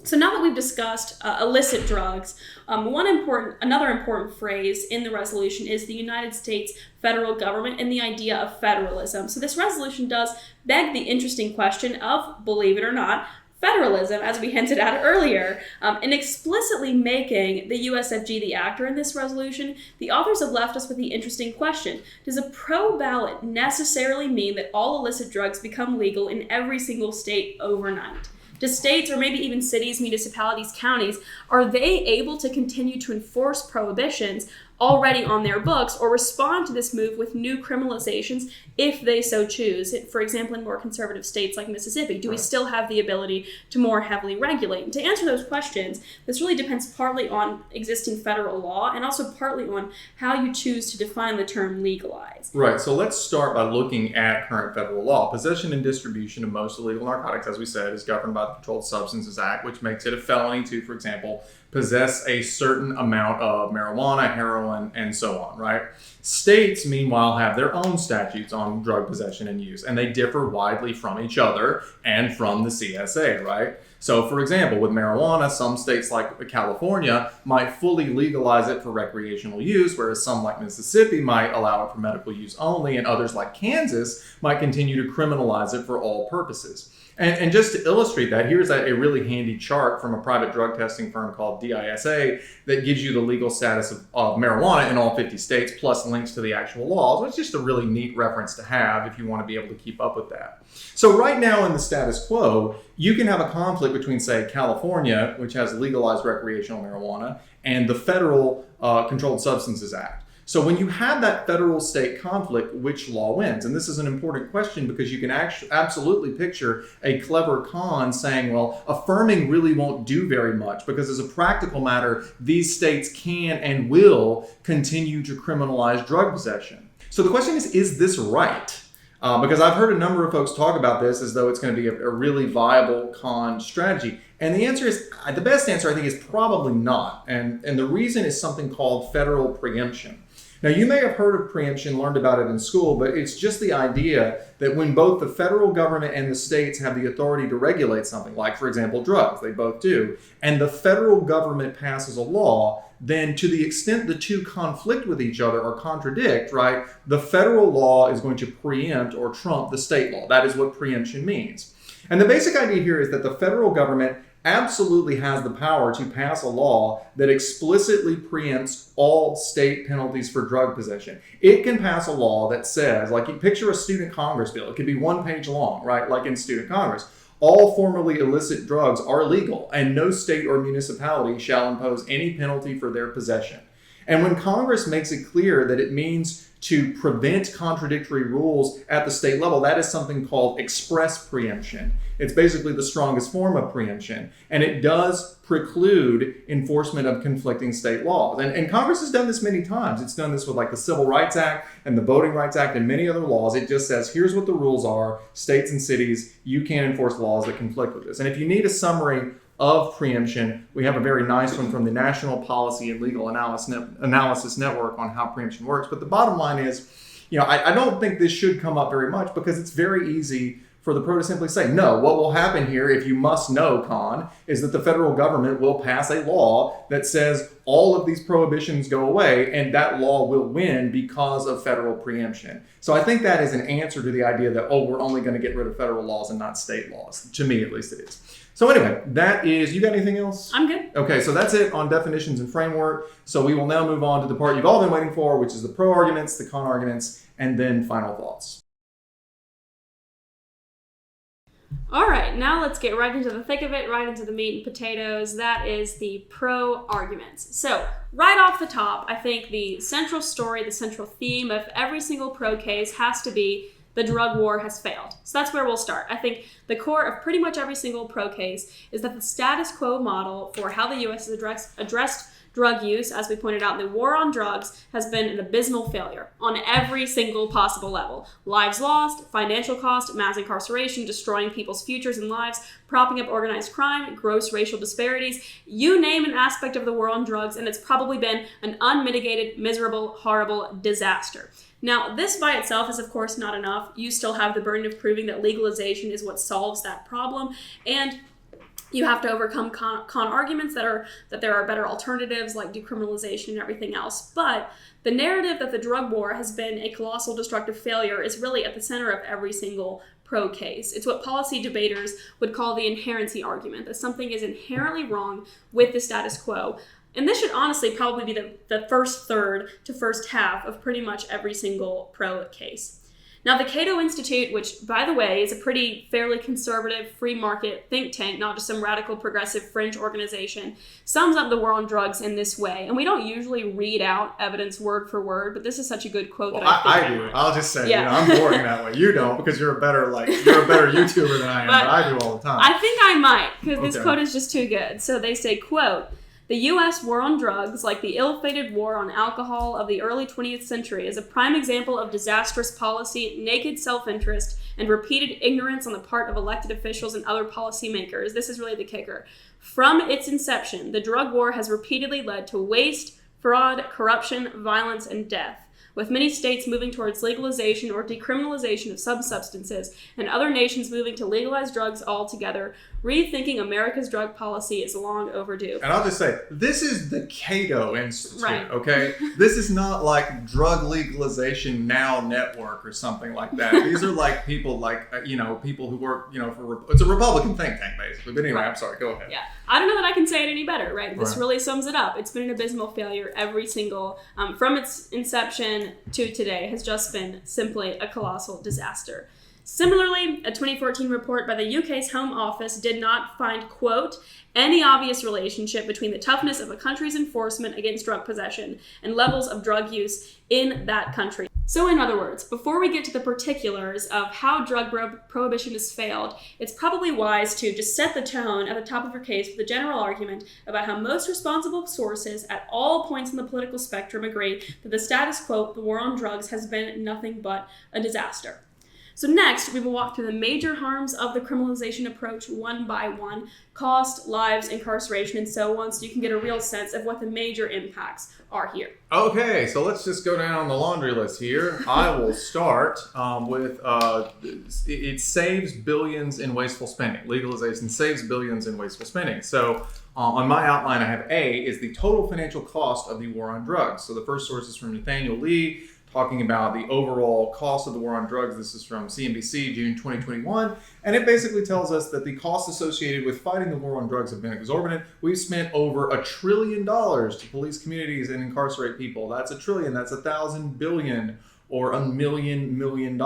So now that we've discussed illicit drugs, another important phrase in the resolution is the United States federal government and the idea of federalism. So this resolution does beg the interesting question of, believe it or not, federalism, as we hinted at earlier. In explicitly making the USFG the actor in this resolution, the authors have left us with the interesting question: does a pro-ballot necessarily mean that all illicit drugs become legal in every single state overnight? Do states, or maybe even cities, municipalities, counties, are they able to continue to enforce prohibitions already on their books, or respond to this move with new criminalizations if they so choose? For example, in more conservative states like Mississippi, do we still have the ability to more heavily regulate? And to answer those questions, this really depends partly on existing federal law and also partly on how you choose to define the term legalize. Right, so let's start by looking at current federal law. Possession and distribution of most illegal narcotics, as we said, is governed by the Controlled Substances Act, which makes it a felony to, for example, possess a certain amount of marijuana, heroin, and so on, right? States, meanwhile, have their own statutes on drug possession and use, and they differ widely from each other and from the CSA, right? So, for example, with marijuana, some states like California might fully legalize it for recreational use, whereas some like Mississippi might allow it for medical use only, and others like Kansas might continue to criminalize it for all purposes. And just to illustrate that, here's a really handy chart from a private drug testing firm called DISA that gives you the legal status of marijuana in all 50 states, plus links to the actual laws. So it's just a really neat reference to have if you want to be able to keep up with that. So right now in the status quo, you can have a conflict between, say, California, which has legalized recreational marijuana, and the federal Controlled Substances Act. So when you have that federal-state conflict, which law wins? And this is an important question because you can absolutely picture a clever con saying, well, affirming really won't do very much because as a practical matter, these states can and will continue to criminalize drug possession. So the question is this right? Because I've heard a number of folks talk about this as though it's going to be a really viable con strategy. And the answer is, the best answer I think is probably not. And the reason is something called federal preemption. Now, you may have heard of preemption, learned about it in school, but it's just the idea that when both the federal government and the states have the authority to regulate something, like, for example, drugs, they both do, and the federal government passes a law, then to the extent the two conflict with each other or contradict, right, the federal law is going to preempt or trump the state law. That is what preemption means. And the basic idea here is that the federal government absolutely has the power to pass a law that explicitly preempts all state penalties for drug possession. It can pass a law that says, like, you picture a student Congress bill. It could be 1 page long, right? Like in student Congress. All formerly illicit drugs are legal, and no state or municipality shall impose any penalty for their possession. And when Congress makes it clear that it means to prevent contradictory rules at the state level, that is something called express preemption. It's basically the strongest form of preemption, and it does preclude enforcement of conflicting state laws. And Congress has done this many times. It's done this with like the Civil Rights Act and the Voting Rights Act and many other laws. It just says, here's what the rules are. States and cities, you can't enforce laws that conflict with this. And if you need a summary of preemption, we have a very nice one from the National Policy and Legal Analysis Network on how preemption works. But the bottom line is, I don't think this should come up very much because it's very easy for the pro to simply say, no, what will happen here, if you must know, Con, is that the federal government will pass a law that says all of these prohibitions go away, and that law will win because of federal preemption. So I think that is an answer to the idea that, we're only going to get rid of federal laws and not state laws. To me, at least it is. So anyway, you got anything else? I'm good. Okay, so that's it on definitions and framework. So we will now move on to the part you've all been waiting for, which is the pro arguments, the con arguments, and then final thoughts. All right, now let's get right into the thick of it, right into the meat and potatoes. That is the pro arguments. So right off the top, I think the central story, the central theme of every single pro case has to be the drug war has failed. So that's where we'll start. I think the core of pretty much every single pro case is that the status quo model for how the U.S. has addressed drug use, as we pointed out, the war on drugs has been an abysmal failure on every single possible level. Lives lost, financial cost, mass incarceration, destroying people's futures and lives, propping up organized crime, gross racial disparities. You name an aspect of the war on drugs, and it's probably been an unmitigated, miserable, horrible disaster. Now, this by itself is, of course, not enough. You still have the burden of proving that legalization is what solves that problem. And You have to overcome con arguments that there are better alternatives like decriminalization and everything else. But the narrative that the drug war has been a colossal destructive failure is really at the center of every single pro case. It's what policy debaters would call the inherency argument, that something is inherently wrong with the status quo. And this should honestly probably be the first third to first half of pretty much every single pro case. Now, the Cato Institute, which, by the way, is a pretty fairly conservative free market think tank, not just some radical progressive fringe organization, sums up the war on drugs in this way. And we don't usually read out evidence word for word, but this is such a good quote that I do. I'll just say, I'm boring that way. You don't, because you're a better YouTuber than I am, but I do all the time. I think I might, because this quote is just too good. So they say, quote, "The U.S. war on drugs, like the ill-fated war on alcohol of the early 20th century, is a prime example of disastrous policy, naked self-interest, and repeated ignorance on the part of elected officials and other policymakers." This is really the kicker. "From its inception, the drug war has repeatedly led to waste, fraud, corruption, violence, and death, with many states moving towards legalization or decriminalization of some substances, and other nations moving to legalize drugs altogether. Rethinking America's drug policy is long overdue." And I'll just say, this is the Cato Institute, right. Okay? This is not like Drug Legalization Now Network or something like that. These are like people people who work, it's a Republican think tank, basically. But anyway, right. I'm sorry, go ahead. Yeah. I don't know that I can say it any better, right? This really sums it up. It's been an abysmal failure every single, from its inception to today, has just been simply a colossal disaster. Similarly, a 2014 report by the UK's Home Office did not find, quote, "any obvious relationship between the toughness of a country's enforcement against drug possession and levels of drug use in that country." So in other words, before we get to the particulars of how drug prohibition has failed, it's probably wise to just set the tone at the top of your case with a general argument about how most responsible sources at all points in the political spectrum agree that the status quo, the war on drugs, has been nothing but a disaster. So next, we will walk through the major harms of the criminalization approach one by one: cost, lives, incarceration, and so on, so you can get a real sense of what the major impacts are here. Okay, so let's just go down the laundry list here. I will start with it saves billions in wasteful spending. Legalization saves billions in wasteful spending. So on my outline, I have A is the total financial cost of the war on drugs. So the first source is from Nathaniel Lee, talking about the overall cost of the war on drugs. This is from CNBC, June 2021. And it basically tells us that the costs associated with fighting the war on drugs have been exorbitant. We've spent over $1 trillion to police communities and incarcerate people. That's $1 trillion. That's 1,000 billion or $1 million.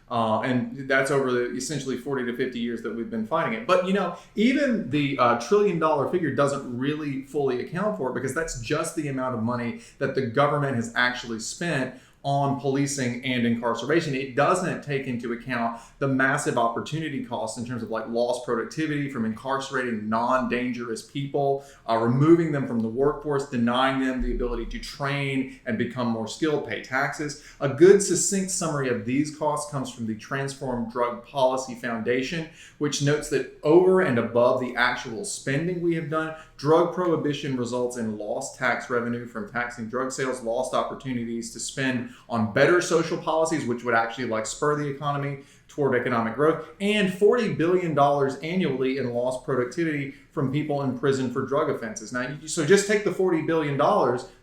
And that's over the essentially 40 to 50 years that we've been fighting it. But, even the $1 trillion figure doesn't really fully account for it, because that's just the amount of money that the government has actually spent on policing and incarceration. It doesn't take into account the massive opportunity costs in terms of like lost productivity from incarcerating non-dangerous people, removing them from the workforce, denying them the ability to train and become more skilled, pay taxes. A good succinct summary of these costs comes from the Transform Drug Policy Foundation, which notes that over and above the actual spending we have done, drug prohibition results in lost tax revenue from taxing drug sales, lost opportunities to spend on better social policies, which would actually spur the economy toward economic growth, and $40 billion annually in lost productivity from people in prison for drug offenses. Now, so just take the $40 billion,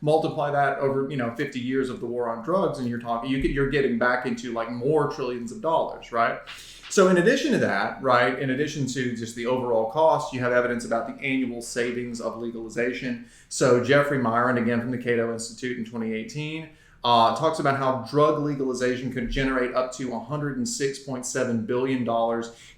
multiply that over 50 years of the war on drugs, and you're getting back into more trillions of dollars, right? So in addition to that, right, in addition to just the overall cost, you have evidence about the annual savings of legalization. So Jeffrey Myron, again from the Cato Institute in 2018, talks about how drug legalization could generate up to $106.7 billion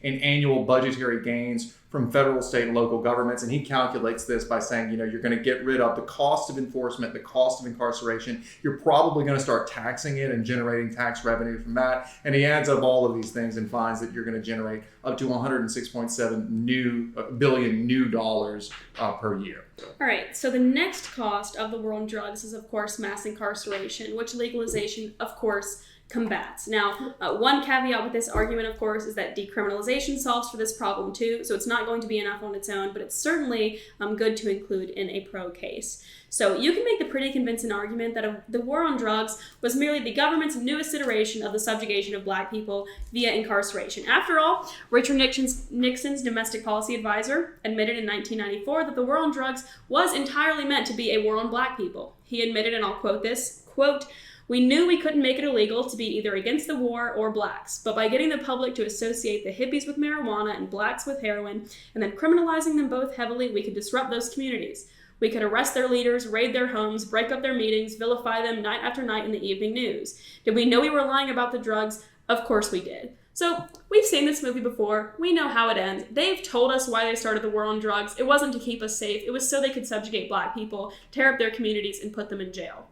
in annual budgetary gains from federal, state, and local governments. And he calculates this by saying, you're going to get rid of the cost of enforcement, the cost of incarceration. You're probably going to start taxing it and generating tax revenue from that. And he adds up all of these things and finds that you're going to generate up to 106.7 billion new dollars per year. All right, so the next cost of the war on drugs is, of course, mass incarceration, which legalization, of course, combats. Now, one caveat with this argument, of course, is that decriminalization solves for this problem too, so it's not going to be enough on its own, but it's certainly good to include in a pro case. So you can make the pretty convincing argument that the war on drugs was merely the government's newest iteration of the subjugation of black people via incarceration. After all, Richard Nixon's domestic policy advisor admitted in 1994 that the war on drugs was entirely meant to be a war on black people. He admitted, and I'll quote this, quote, "We knew we couldn't make it illegal to be either against the war or blacks, but by getting the public to associate the hippies with marijuana and blacks with heroin, and then criminalizing them both heavily, we could disrupt those communities. We could arrest their leaders, raid their homes, break up their meetings, vilify them night after night in the evening news. Did we know we were lying about the drugs? Of course we did." So we've seen this movie before. We know how it ends. They've told us why they started the war on drugs. It wasn't to keep us safe. It was so they could subjugate black people, tear up their communities, and put them in jail.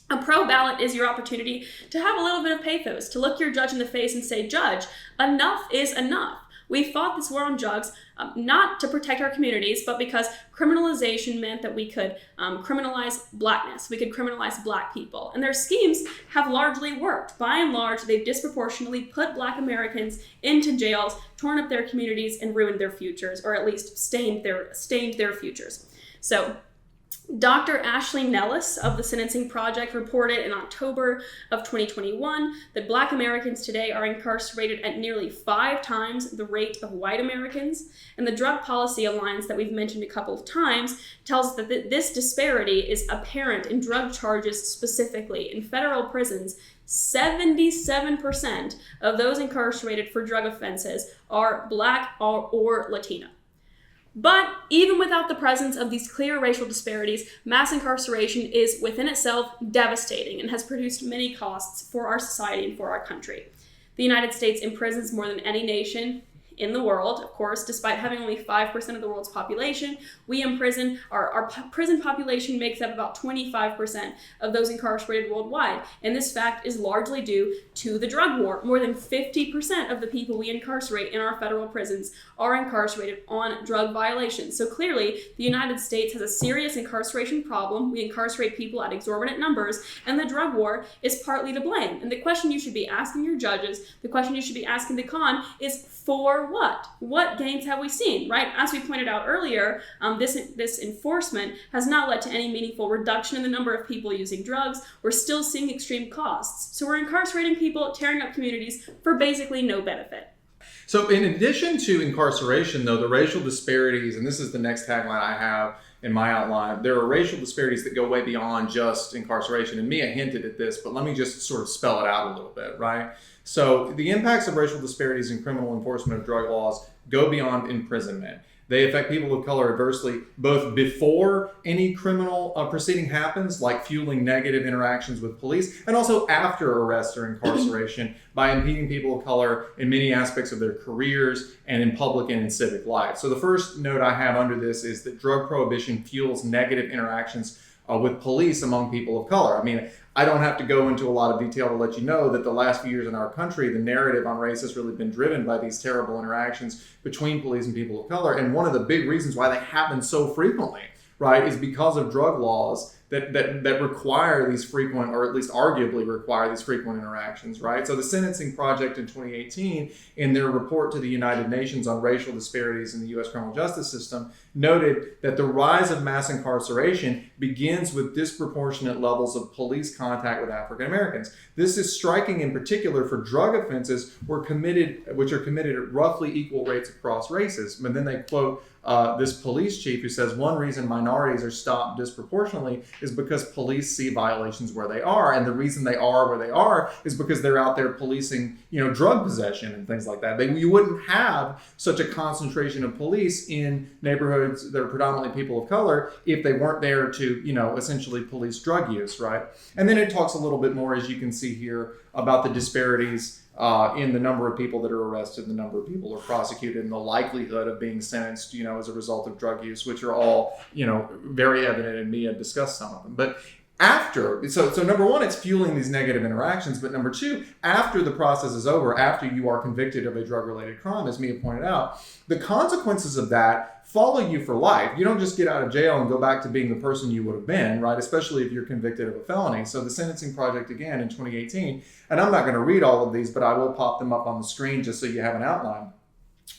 A pro ballot is your opportunity to have a little bit of pathos, to look your judge in the face and say, "Judge, enough is enough. We fought this war on drugs not to protect our communities, but because criminalization meant that we could criminalize blackness. We could criminalize black people. And their schemes have largely worked. By and large, they've disproportionately put black Americans into jails, torn up their communities, and ruined their futures, or at least stained their futures." So Dr. Ashley Nellis of the Sentencing Project reported in October of 2021 that black Americans today are incarcerated at nearly 5 times the rate of white Americans. And the Drug Policy Alliance that we've mentioned a couple of times tells us that this disparity is apparent in drug charges specifically. In federal prisons, 77% of those incarcerated for drug offenses are black or Latino. But even without the presence of these clear racial disparities, mass incarceration is within itself devastating and has produced many costs for our society and for our country. The United States imprisons more than any nation in the world, of course, despite having only 5% of the world's population. Our prison population makes up about 25% of those incarcerated worldwide. And this fact is largely due to the drug war. More than 50% of the people we incarcerate in our federal prisons are incarcerated on drug violations. So clearly, the United States has a serious incarceration problem. We incarcerate people at exorbitant numbers, and the drug war is partly to blame. And the question you should be asking your judges, the question you should be asking the con is, for what? What gains have we seen, right? As we pointed out earlier, this enforcement has not led to any meaningful reduction in the number of people using drugs. We're still seeing extreme costs. So we're incarcerating people, tearing up communities for basically no benefit. So in addition to incarceration, though, the racial disparities, and this is the next tagline I have in my outline, there are racial disparities that go way beyond just incarceration. And Mia hinted at this, but let me just sort of spell it out a little bit, right? So the impacts of racial disparities in criminal enforcement of drug laws go beyond imprisonment. They affect people of color adversely both before any criminal proceeding happens, like fueling negative interactions with police, and also after arrest or incarceration by impeding people of color in many aspects of their careers and in public and in civic life. So the first note I have under this is that drug prohibition fuels negative interactions with police among people of color. I mean, I don't have to go into a lot of detail to let you know that the last few years in our country, the narrative on race has really been driven by these terrible interactions between police and people of color. And one of the big reasons why they happen so frequently, right, is because of drug laws that require these frequent, or at least arguably require these frequent interactions, right? So the Sentencing Project in 2018, in their report to the United Nations on racial disparities in the U.S. criminal justice system, noted that the rise of mass incarceration begins with disproportionate levels of police contact with African Americans. This is striking in particular for drug offenses which are committed at roughly equal rates across races. But then they quote this police chief who says one reason minorities are stopped disproportionately is because police see violations where they are, and the reason they are where they are is because they're out there policing, drug possession and things like that. You wouldn't have such a concentration of police in neighborhoods that are predominantly people of color if they weren't there to, essentially police drug use, right? And then it talks a little bit more, as you can see here, about the disparities in the number of people that are arrested, the number of people who are prosecuted, and the likelihood of being sentenced, as a result of drug use, which are all, very evident, and Mia discussed some of them. But So number one, it's fueling these negative interactions. But number two, after the process is over, after you are convicted of a drug-related crime, as Mia pointed out, the consequences of that follow you for life. You don't just get out of jail and go back to being the person you would have been, right? Especially if you're convicted of a felony. So the Sentencing Project, again, in 2018, and I'm not going to read all of these, but I will pop them up on the screen just so you have an outline.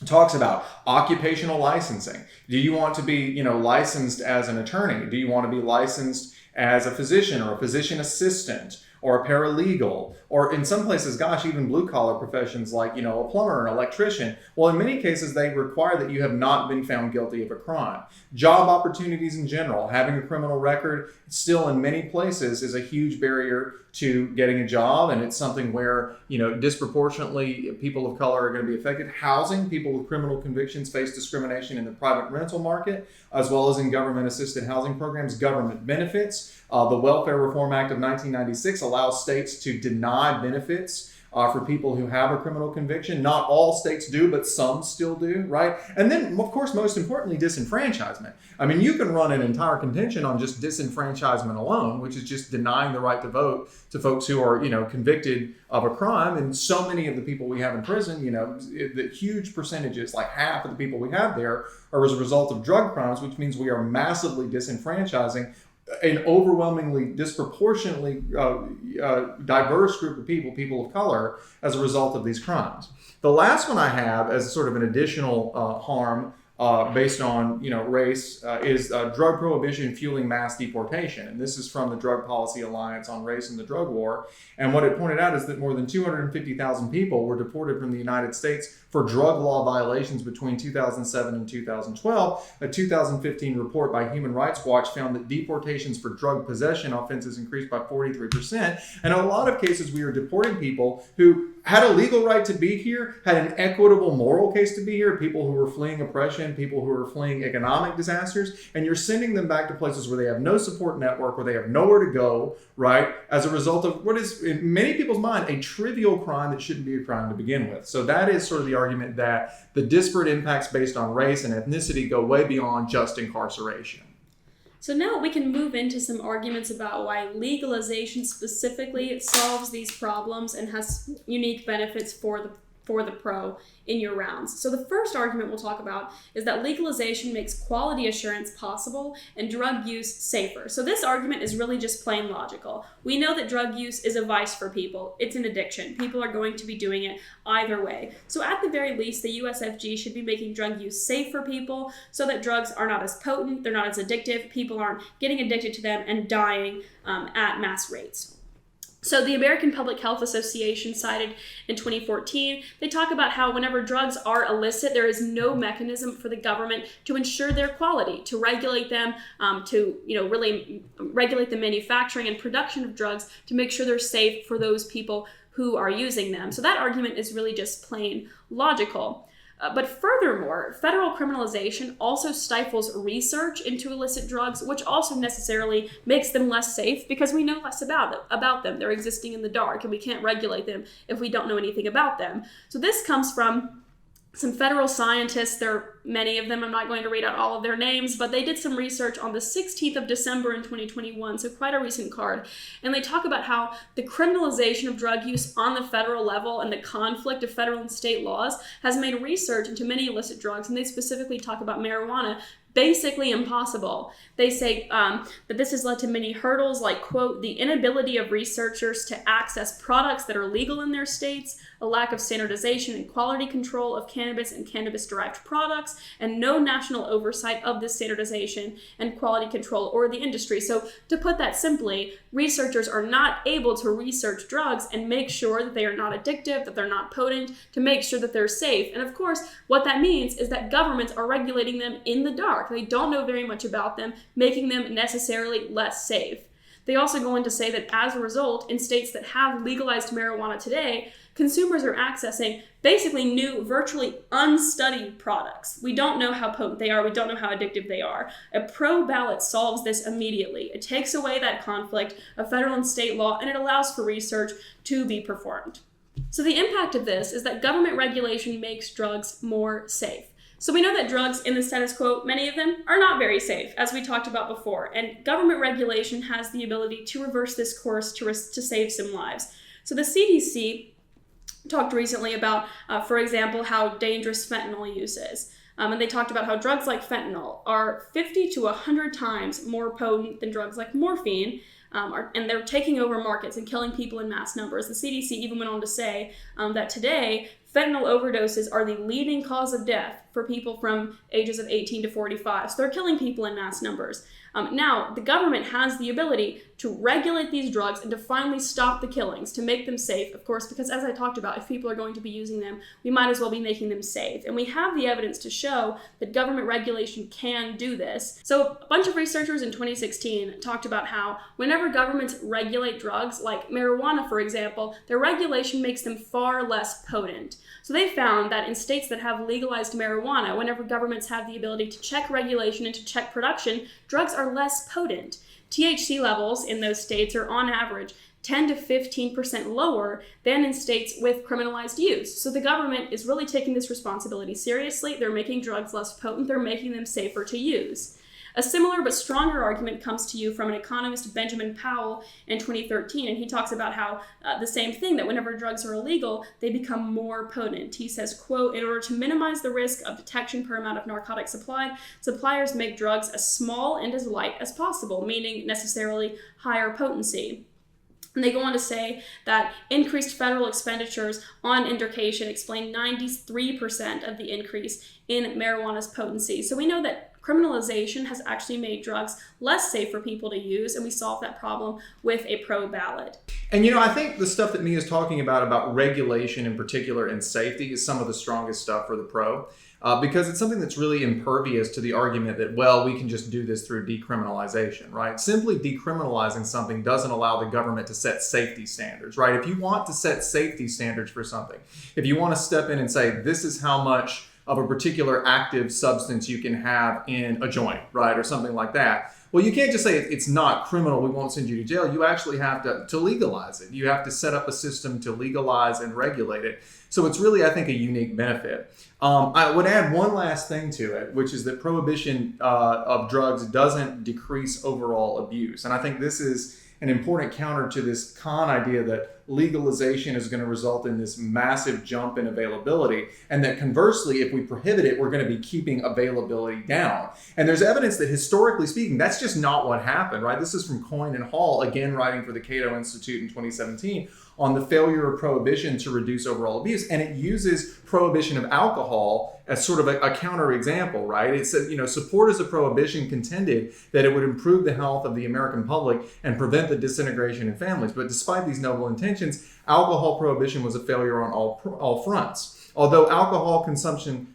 Talks about occupational licensing. Do you want to be, licensed as an attorney? Do you want to be licensed as a physician or a physician assistant or a paralegal, or in some places, gosh, even blue collar professions like, a plumber, an electrician? Well, in many cases, they require that you have not been found guilty of a crime. Job opportunities in general, having a criminal record, still in many places is a huge barrier to getting a job, and it's something where, disproportionately people of color are going to be affected. Housing, people with criminal convictions face discrimination in the private rental market, as well as in government-assisted housing programs. Government benefits. The Welfare Reform Act of 1996 allows states to deny benefits for people who have a criminal conviction. Not all states do, but some still do, right? And then, of course, most importantly, disenfranchisement. I mean, you can run an entire contention on just disenfranchisement alone, which is just denying the right to vote to folks who are, convicted of a crime. And so many of the people we have in prison, the huge percentages, like half of the people we have there, are as a result of drug crimes, which means we are massively disenfranchising an overwhelmingly, disproportionately diverse group of people of color, as a result of these crimes. The last one I have as sort of an additional harm based on race is drug prohibition fueling mass deportation. And this is from the Drug Policy Alliance on Race and the Drug War. And what it pointed out is that more than 250,000 people were deported from the United States for drug law violations between 2007 and 2012. A 2015 report by Human Rights Watch found that deportations for drug possession offenses increased by 43%. And in a lot of cases, we are deporting people who had a legal right to be here, had an equitable moral case to be here, people who were fleeing oppression, people who were fleeing economic disasters, and you're sending them back to places where they have no support network, where they have nowhere to go, right, as a result of what is, in many people's mind, a trivial crime that shouldn't be a crime to begin with. So that is sort of the argument that the disparate impacts based on race and ethnicity go way beyond just incarceration. So now we can move into some arguments about why legalization specifically solves these problems and has unique benefits for the pro in your rounds. So the first argument we'll talk about is that legalization makes quality assurance possible and drug use safer. So this argument is really just plain logical. We know that drug use is a vice for people. It's an addiction. People are going to be doing it either way. So at the very least, the USFG should be making drug use safe for people so that drugs are not as potent, they're not as addictive, people aren't getting addicted to them and dying at mass rates. So the American Public Health Association, cited in 2014, they talk about how whenever drugs are illicit, there is no mechanism for the government to ensure their quality, to regulate them, to really regulate the manufacturing and production of drugs to make sure they're safe for those people who are using them. So that argument is really just plain logical. But furthermore, federal criminalization also stifles research into illicit drugs, which also necessarily makes them less safe because we know less about them. They're existing in the dark, and we can't regulate them if we don't know anything about them. So this comes from some federal scientists. There are many of them. I'm not going to read out all of their names, but they did some research on the 16th of December in 2021, so quite a recent card. And they talk about how the criminalization of drug use on the federal level and the conflict of federal and state laws has made research into many illicit drugs, and they specifically talk about marijuana, basically impossible. They say that this has led to many hurdles, like, quote, the inability of researchers to access products that are legal in their states, a lack of standardization and quality control of cannabis and cannabis-derived products, and no national oversight of this standardization and quality control or the industry. So to put that simply, researchers are not able to research drugs and make sure that they are not addictive, that they're not potent, to make sure that they're safe. And of course, what that means is that governments are regulating them in the dark. They don't know very much about them, making them necessarily less safe. They also go on to say that as a result, in states that have legalized marijuana today, consumers are accessing basically new, virtually unstudied products. We don't know how potent they are. We don't know how addictive they are. A pro ballot solves this immediately. It takes away that conflict of federal and state law, and it allows for research to be performed. So the impact of this is that government regulation makes drugs more safe. So we know that drugs in the status quo, many of them are not very safe, as we talked about before, and government regulation has the ability to reverse this course to save some lives. So the CDC talked recently about, for example, how dangerous fentanyl use is. And they talked about how drugs like fentanyl are 50 to 100 times more potent than drugs like morphine, and they're taking over markets and killing people in mass numbers. The CDC even went on to say that today, fentanyl overdoses are the leading cause of death for people from ages of 18 to 45. So they're killing people in mass numbers. Now, the government has the ability to regulate these drugs and to finally stop the killings, to make them safe, of course, because as I talked about, if people are going to be using them, we might as well be making them safe. And we have the evidence to show that government regulation can do this. So a bunch of researchers in 2016 talked about how whenever governments regulate drugs, like marijuana, for example, their regulation makes them far less potent. So they found that in states that have legalized marijuana, whenever governments have the ability to check regulation and to check production, drugs are less potent. THC levels in those states are on average 10 to 15% lower than in states with criminalized use. So the government is really taking this responsibility seriously. They're making drugs less potent. They're making them safer to use. A similar but stronger argument comes to you from an economist, Benjamin Powell, in 2013, and he talks about how the same thing, that whenever drugs are illegal, they become more potent. He says, quote, "In order to minimize the risk of detection per amount of narcotics supplied, suppliers make drugs as small and as light as possible," meaning necessarily higher potency. And they go on to say that increased federal expenditures on indication explain 93% of the increase in marijuana's potency. So we know that criminalization has actually made drugs less safe for people to use, and we solved that problem with a pro ballot. And I think the stuff that Mia is talking about regulation in particular and safety is some of the strongest stuff for the pro. Because it's something that's really impervious to the argument that, well, we can just do this through decriminalization, right? Simply decriminalizing something doesn't allow the government to set safety standards, right? If you want to set safety standards for something, if you want to step in and say, this is how much of a particular active substance you can have in a joint, right? Or something like that. Well, you can't just say it's not criminal, we won't send you to jail. You actually have to legalize it. You have to set up a system to legalize and regulate it. So it's really, I think, a unique benefit. I would add one last thing to it, which is that prohibition of drugs doesn't decrease overall abuse. And I think this is an important counter to this con idea that legalization is going to result in this massive jump in availability, and that conversely, if we prohibit it, we're going to be keeping availability down. And there's evidence that historically speaking, that's just not what happened, right? This is from Coyne and Hall, again writing for the Cato Institute in 2017, on the failure of prohibition to reduce overall abuse. And it uses prohibition of alcohol as sort of a counterexample, right? It said, supporters of prohibition contended that it would improve the health of the American public and prevent the disintegration in families. But despite these noble intentions, alcohol prohibition was a failure on all fronts. Although alcohol consumption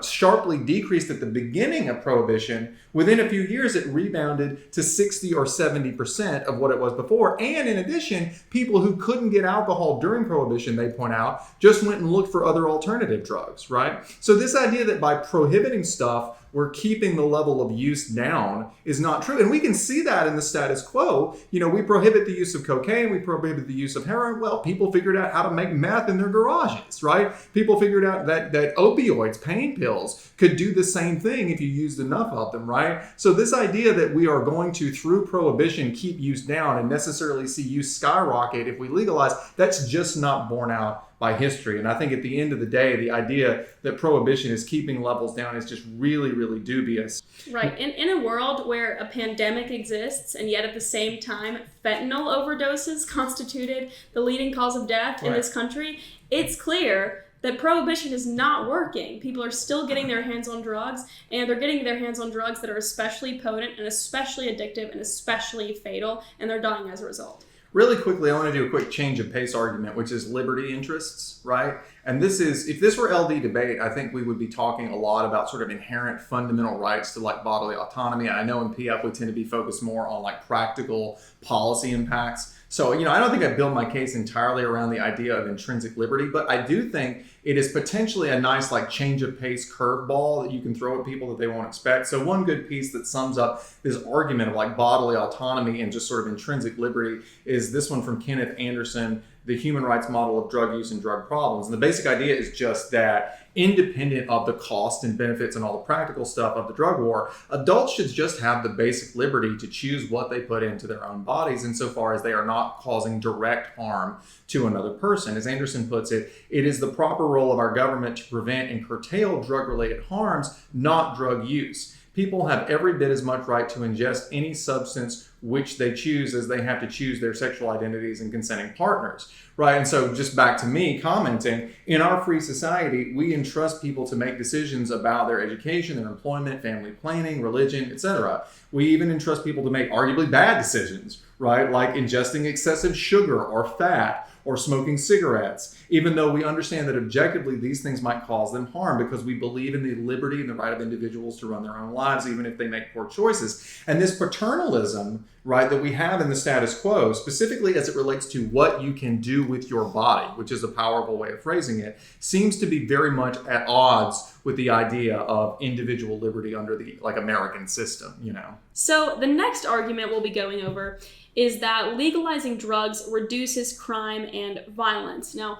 sharply decreased at the beginning of prohibition, within a few years it rebounded to 60 or 70% of what it was before. And in addition, people who couldn't get alcohol during prohibition, they point out, just went and looked for other alternative drugs, right? So this idea that by prohibiting stuff, we're keeping the level of use down is not true. And we can see that in the status quo. We prohibit the use of cocaine, we prohibit the use of heroin. Well, people figured out how to make meth in their garages, right? People figured out that opioids, pain pills, could do the same thing if you used enough of them, right? So this idea that we are going to, through prohibition, keep use down and necessarily see use skyrocket if we legalize, that's just not borne out by history. And I think at the end of the day, the idea that prohibition is keeping levels down is just really, really dubious. Right. In a world where a pandemic exists and yet at the same time fentanyl overdoses constituted the leading cause of death in this country, it's clear that prohibition is not working. People are still getting their hands on drugs, and they're getting their hands on drugs that are especially potent and especially addictive and especially fatal, and they're dying as a result. Really quickly, I want to do a quick change of pace argument, which is liberty interests, right? And this is, if this were LD debate, I think we would be talking a lot about sort of inherent fundamental rights to bodily autonomy. And I know in PF we tend to be focused more on practical policy impacts. So, I don't think I build my case entirely around the idea of intrinsic liberty, but I do think it is potentially a nice change of pace curveball that you can throw at people that they won't expect. So one good piece that sums up this argument of bodily autonomy and just sort of intrinsic liberty is this one from Kenneth Anderson the human rights model of drug use and drug problems. And the basic idea is just that independent of the cost and benefits and all the practical stuff of the drug war, adults should just have the basic liberty to choose what they put into their own bodies insofar as they are not causing direct harm to another person. As Anderson puts it, it is the proper role of our government to prevent and curtail drug-related harms, not drug use. People have every bit as much right to ingest any substance which they choose as they have to choose their sexual identities and consenting partners, right? And so just back to me commenting, in our free society, we entrust people to make decisions about their education, their employment, family planning, religion, etc. We even entrust people to make arguably bad decisions, right? Like ingesting excessive sugar or fat or smoking cigarettes, even though we understand that objectively these things might cause them harm because we believe in the liberty and the right of individuals to run their own lives, even if they make poor choices. And this paternalism, right, that we have in the status quo, specifically as it relates to what you can do with your body, which is a powerful way of phrasing it, seems to be very much at odds with the idea of individual liberty under the American system, you know. So the next argument we'll be going over is that legalizing drugs reduces crime and violence. Now,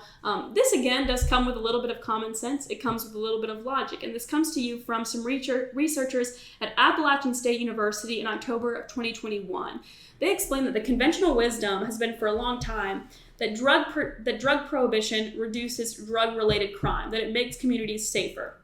this again does come with a little bit of common sense. It comes with a little bit of logic, and this comes to you from some researchers at Appalachian State University in October of 2021. They explain that the conventional wisdom has been for a long time that drug prohibition reduces drug-related crime, that it makes communities safer.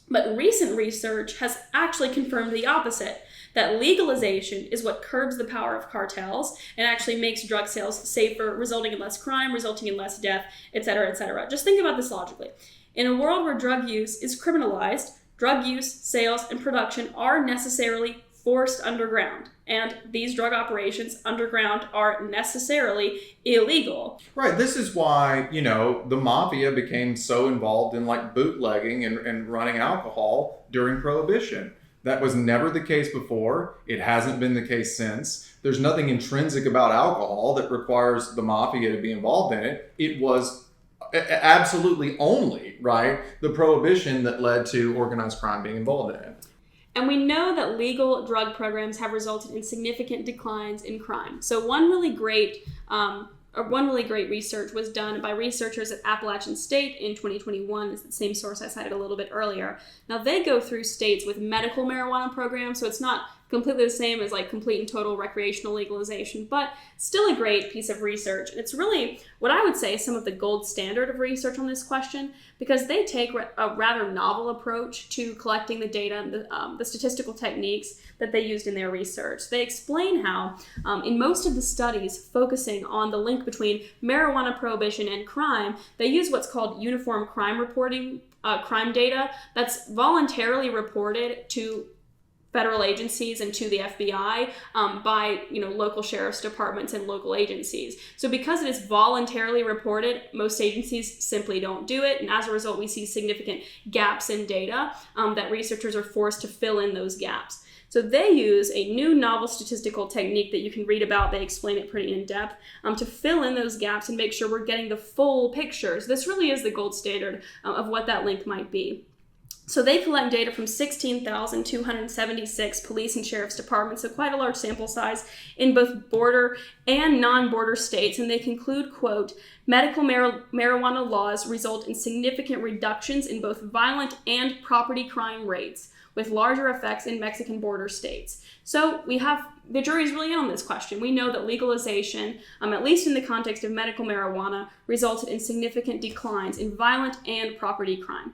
But recent research has actually confirmed the opposite, that legalization is what curbs the power of cartels and actually makes drug sales safer, resulting in less crime, resulting in less death, etc., etc. Just think about this logically. In a world where drug use is criminalized, drug use, sales, and production are necessarily forced underground. And these drug operations underground are necessarily illegal. Right. This is why, the mafia became so involved in bootlegging and running alcohol during Prohibition. That was never the case before. It hasn't been the case since. There's nothing intrinsic about alcohol that requires the mafia to be involved in it. It was absolutely only, right, the Prohibition that led to organized crime being involved in it. And we know that legal drug programs have resulted in significant declines in crime. So one really great research was done by researchers at Appalachian State in 2021. It's the same source I cited a little bit earlier. Now they go through states with medical marijuana programs, so it's not completely the same as complete and total recreational legalization, but still a great piece of research. And it's really what I would say is some of the gold standard of research on this question, because they take a rather novel approach to collecting the data and the statistical techniques that they used in their research. They explain how in most of the studies focusing on the link between marijuana prohibition and crime, they use what's called uniform crime reporting, crime data that's voluntarily reported to federal agencies and to the FBI by local sheriff's departments and local agencies. So because it is voluntarily reported, most agencies simply don't do it, and as a result we see significant gaps in data that researchers are forced to fill in those gaps. So they use a new novel statistical technique that you can read about. They explain it pretty in depth to fill in those gaps and make sure we're getting the full pictures. This really is the gold standard of what that link might be. So they collect data from 16,276 police and sheriff's departments, so quite a large sample size in both border and non-border states, and they conclude, quote, medical marijuana laws result in significant reductions in both violent and property crime rates, with larger effects in Mexican border states. So the jury's really in on this question. We know that legalization, at least in the context of medical marijuana, resulted in significant declines in violent and property crime.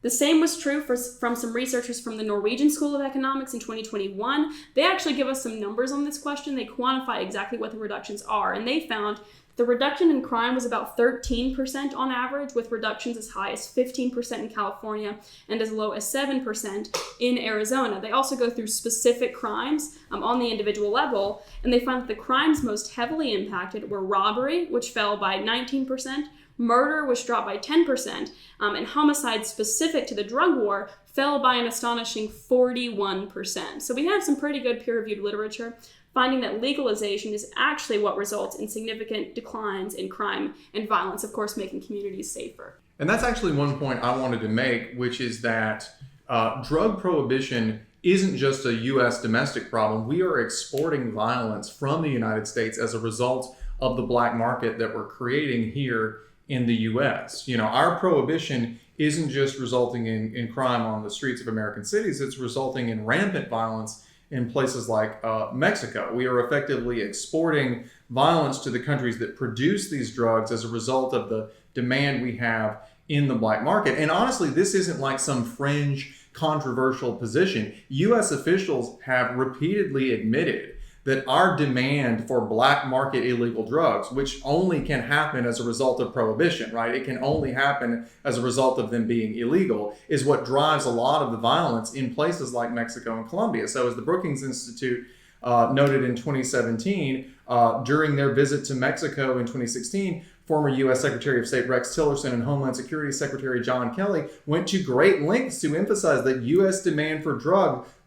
The same was true from some researchers from the Norwegian School of Economics in 2021. They actually give us some numbers on this question. They quantify exactly what the reductions are, and they found the reduction in crime was about 13% on average, with reductions as high as 15% in California and as low as 7% in Arizona. They also go through specific crimes on the individual level, and they found that the crimes most heavily impacted were robbery, which fell by 19%, murder, which dropped by 10%, and homicide specific to the drug war fell by an astonishing 41%. So we have some pretty good peer-reviewed literature finding that legalization is actually what results in significant declines in crime and violence, of course, making communities safer. And that's actually one point I wanted to make, which is that drug prohibition isn't just a U.S. domestic problem. We are exporting violence from the United States as a result of the black market that we're creating here in the US. Our prohibition isn't just resulting in crime on the streets of American cities, it's resulting in rampant violence in places like Mexico. We are effectively exporting violence to the countries that produce these drugs as a result of the demand we have in the black market. And honestly, this isn't like some fringe controversial position. US officials have repeatedly admitted that our demand for black market illegal drugs, which only can happen as a result of prohibition, right? It can only happen as a result of them being illegal, is what drives a lot of the violence in places like Mexico and Colombia. So as the Brookings Institute noted in 2017, during their visit to Mexico in 2016, former U.S. Secretary of State Rex Tillerson and Homeland Security Secretary John Kelly went to great lengths to emphasize that U.S. demand for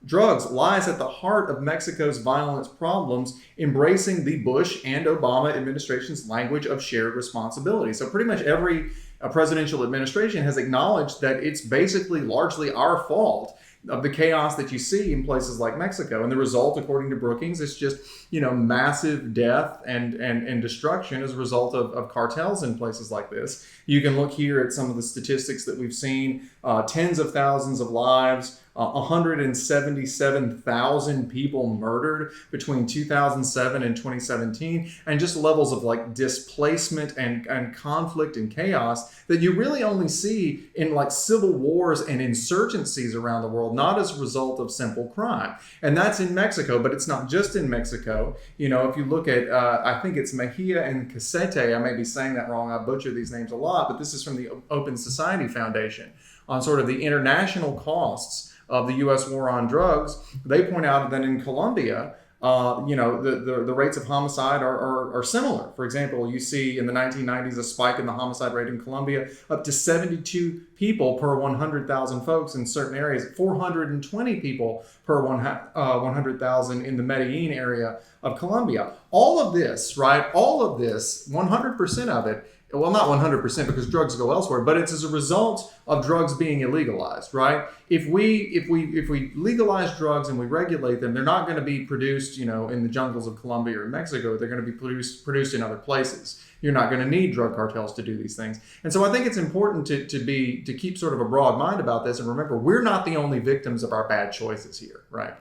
drugs lies at the heart of Mexico's violence problems, embracing the Bush and Obama administration's language of shared responsibility. So pretty much every presidential administration has acknowledged that it's basically largely our fault of the chaos that you see in places like Mexico. And the result, according to Brookings, is just, massive death and destruction as a result of cartels in places like this. You can look here at some of the statistics that we've seen, tens of thousands of lives, 177,000 people murdered between 2007 and 2017, and just levels of like displacement and conflict and chaos that you really only see in like civil wars and insurgencies around the world, not as a result of simple crime. And that's in Mexico, but it's not just in Mexico. If you look at, I think it's Mejia and Casete, I may be saying that wrong, I butcher these names a lot, but this is from the Open Society Foundation on sort of the international costs of the U.S. war on drugs. They point out that in Colombia, the rates of homicide are similar. For example, you see in the 1990s a spike in the homicide rate in Colombia up to 72 people per 100,000 folks in certain areas, 420 people per 100,000 in the Medellin area of Colombia. All of this, right? All of this, 100% of it, well, not 100% because drugs go elsewhere, but it's as a result of drugs being illegalized, right? If we legalize drugs and we regulate them, they're not going to be produced, in the jungles of Colombia or Mexico. They're going to be produced in other places. You're not going to need drug cartels to do these things. And so I think it's important to keep sort of a broad mind about this and remember we're not the only victims of our bad choices here, right?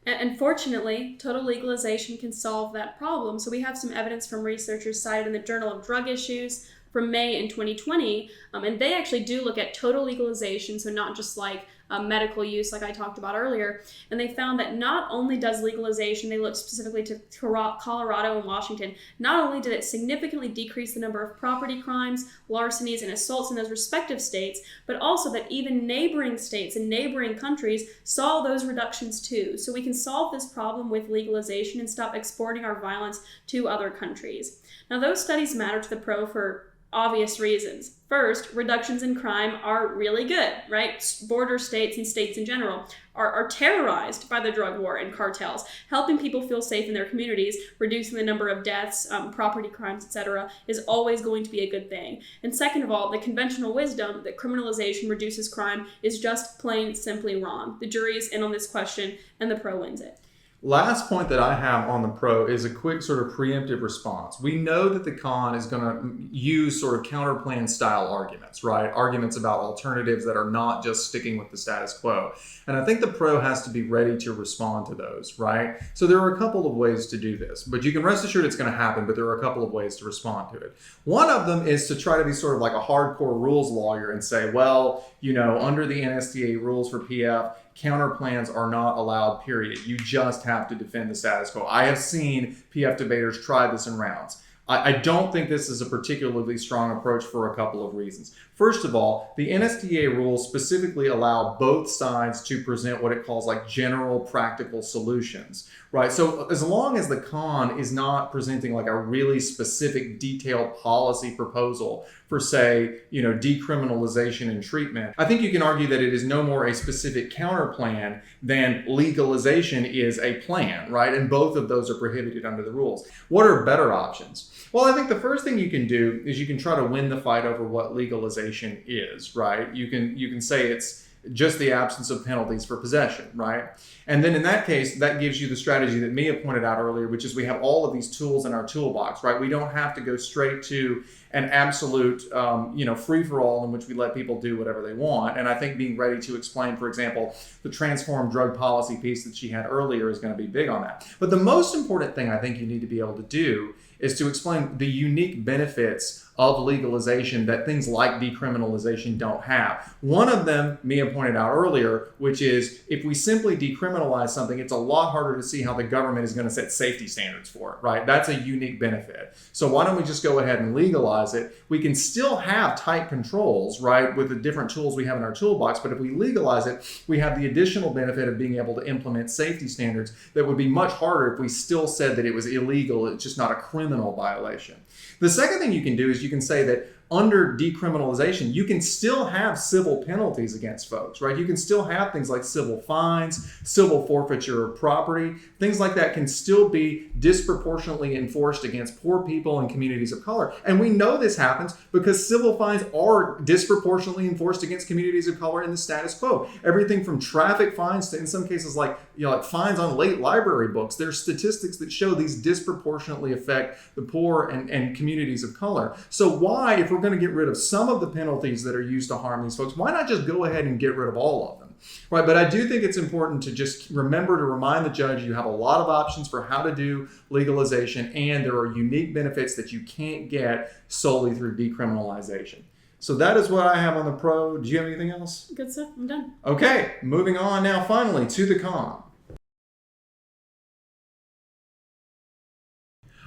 And fortunately, total legalization can solve that problem. So we have some evidence from researchers cited in the Journal of Drug Issues from May in 2020, and they actually do look at total legalization, so not just like medical use like I talked about earlier. And they found that not only does legalization, they looked specifically to Colorado and Washington, not only did it significantly decrease the number of property crimes, larcenies, and assaults in those respective states, but also that even neighboring states and neighboring countries saw those reductions too. So we can solve this problem with legalization and stop exporting our violence to other countries. Now, those studies matter to the pro for obvious reasons. First, reductions in crime are really good, right? Border states and states in general are terrorized by the drug war and cartels. Helping people feel safe in their communities, reducing the number of deaths, property crimes, etc., is always going to be a good thing. And second of all, the conventional wisdom that criminalization reduces crime is just plain simply wrong. The jury is in on this question, and the pro wins it. Last point that I have on the pro is a quick sort of preemptive response. We know that the con is going to use sort of counterplan style arguments, right? Arguments about alternatives that are not just sticking with the status quo. And I think the pro has to be ready to respond to those, right? So there are a couple of ways to do this, but you can rest assured it's going to happen, but there are a couple of ways to respond to it. One of them is to try to be sort of like a hardcore rules lawyer and say, well, under the NSDA rules for PF, counterplans are not allowed, period. You just have to defend the status quo. I have seen PF debaters try this in rounds. I don't think this is a particularly strong approach for a couple of reasons. First of all, the NSDA rules specifically allow both sides to present what it calls like general practical solutions, right? So as long as the con is not presenting like a really specific detailed policy proposal for, say, decriminalization and treatment, I think you can argue that it is no more a specific counterplan than legalization is a plan, right? And both of those are prohibited under the rules. What are better options? Well, I think the first thing you can do is you can try to win the fight over what legalization is, right? You can say it's just the absence of penalties for possession, right? And then in that case, that gives you the strategy that Mia pointed out earlier, which is we have all of these tools in our toolbox, right? We don't have to go straight to an absolute, free-for-all in which we let people do whatever they want. And I think being ready to explain, for example, the transformed drug policy piece that she had earlier is going to be big on that. But the most important thing I think you need to be able to do is to explain the unique benefits of legalization that things like decriminalization don't have. One of them, Mia pointed out earlier, which is if we simply decriminalize something, it's a lot harder to see how the government is going to set safety standards for it, right? That's a unique benefit. So why don't we just go ahead and legalize it? We can still have tight controls, right, with the different tools we have in our toolbox, but if we legalize it, we have the additional benefit of being able to implement safety standards that would be much harder if we still said that it was illegal, it's just not a criminal violation. The second thing you can do is you can say that under decriminalization, you can still have civil penalties against folks, right? You can still have things like civil fines, civil forfeiture of property, things like that can still be disproportionately enforced against poor people and communities of color. And we know this happens because civil fines are disproportionately enforced against communities of color in the status quo. Everything from traffic fines to, in some cases, like fines on late library books. There's statistics that show these disproportionately affect the poor and communities of color. So why, if we're going to get rid of some of the penalties that are used to harm these folks, why not just go ahead and get rid of all of them? Right, but I do think it's important to just remember to remind the judge you have a lot of options for how to do legalization, and there are unique benefits that you can't get solely through decriminalization. So that is what I have on the pro. Do you have anything else? Good stuff. I'm done. Okay, moving on now finally to the con.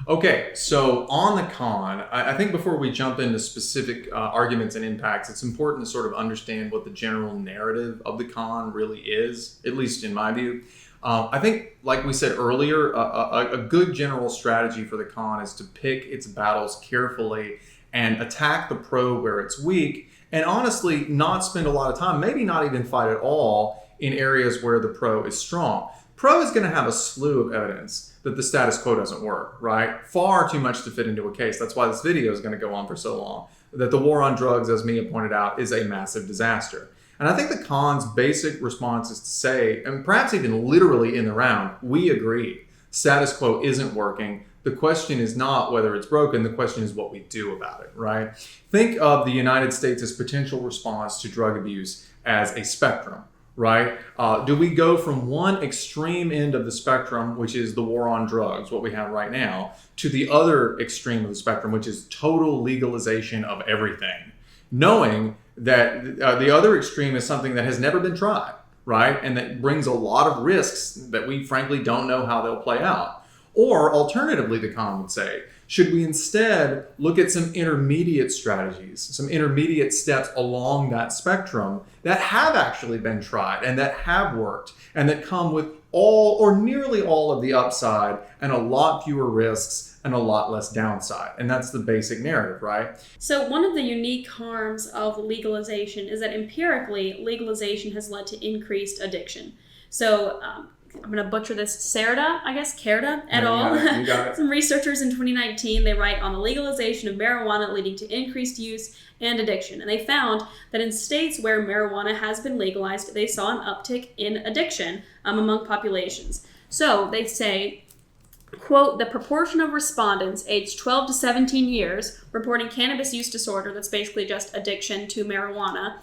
Okay, so on the con, I think before we jump into specific arguments and impacts, it's important to sort of understand what the general narrative of the con really is, at least in my view. I think, like we said earlier, a good general strategy for the con is to pick its battles carefully and attack the pro where it's weak, and honestly not spend a lot of time, maybe not even fight at all, in areas where the pro is strong. Pro is going to have a slew of evidence that the status quo doesn't work, right? Far too much to fit into a case. That's why this video is going to go on for so long. That the war on drugs, as Mia pointed out, is a massive disaster. And I think the con's basic response is to say, and perhaps even literally in the round, we agree. Status quo isn't working. The question is not whether it's broken. The question is what we do about it, right? Think of the United States' potential response to drug abuse as a spectrum. Right? Do we go from one extreme end of the spectrum, which is the war on drugs, what we have right now, to the other extreme of the spectrum, which is total legalization of everything, knowing that the other extreme is something that has never been tried, right? And that brings a lot of risks that we frankly don't know how they'll play out. Or alternatively, the con would say, should we instead look at some intermediate strategies, some intermediate steps along that spectrum that have actually been tried and that have worked and that come with all or nearly all of the upside and a lot fewer risks and a lot less downside? And that's the basic narrative, right? So one of the unique harms of legalization is that empirically, legalization has led to increased addiction. So I'm going to butcher this, Cerda et al. You got it. Some researchers in 2019, they write on the legalization of marijuana leading to increased use and addiction. And they found that in states where marijuana has been legalized, they saw an uptick in addiction among populations. So they say, quote, the proportion of respondents aged 12 to 17 years reporting cannabis use disorder, that's basically just addiction to marijuana,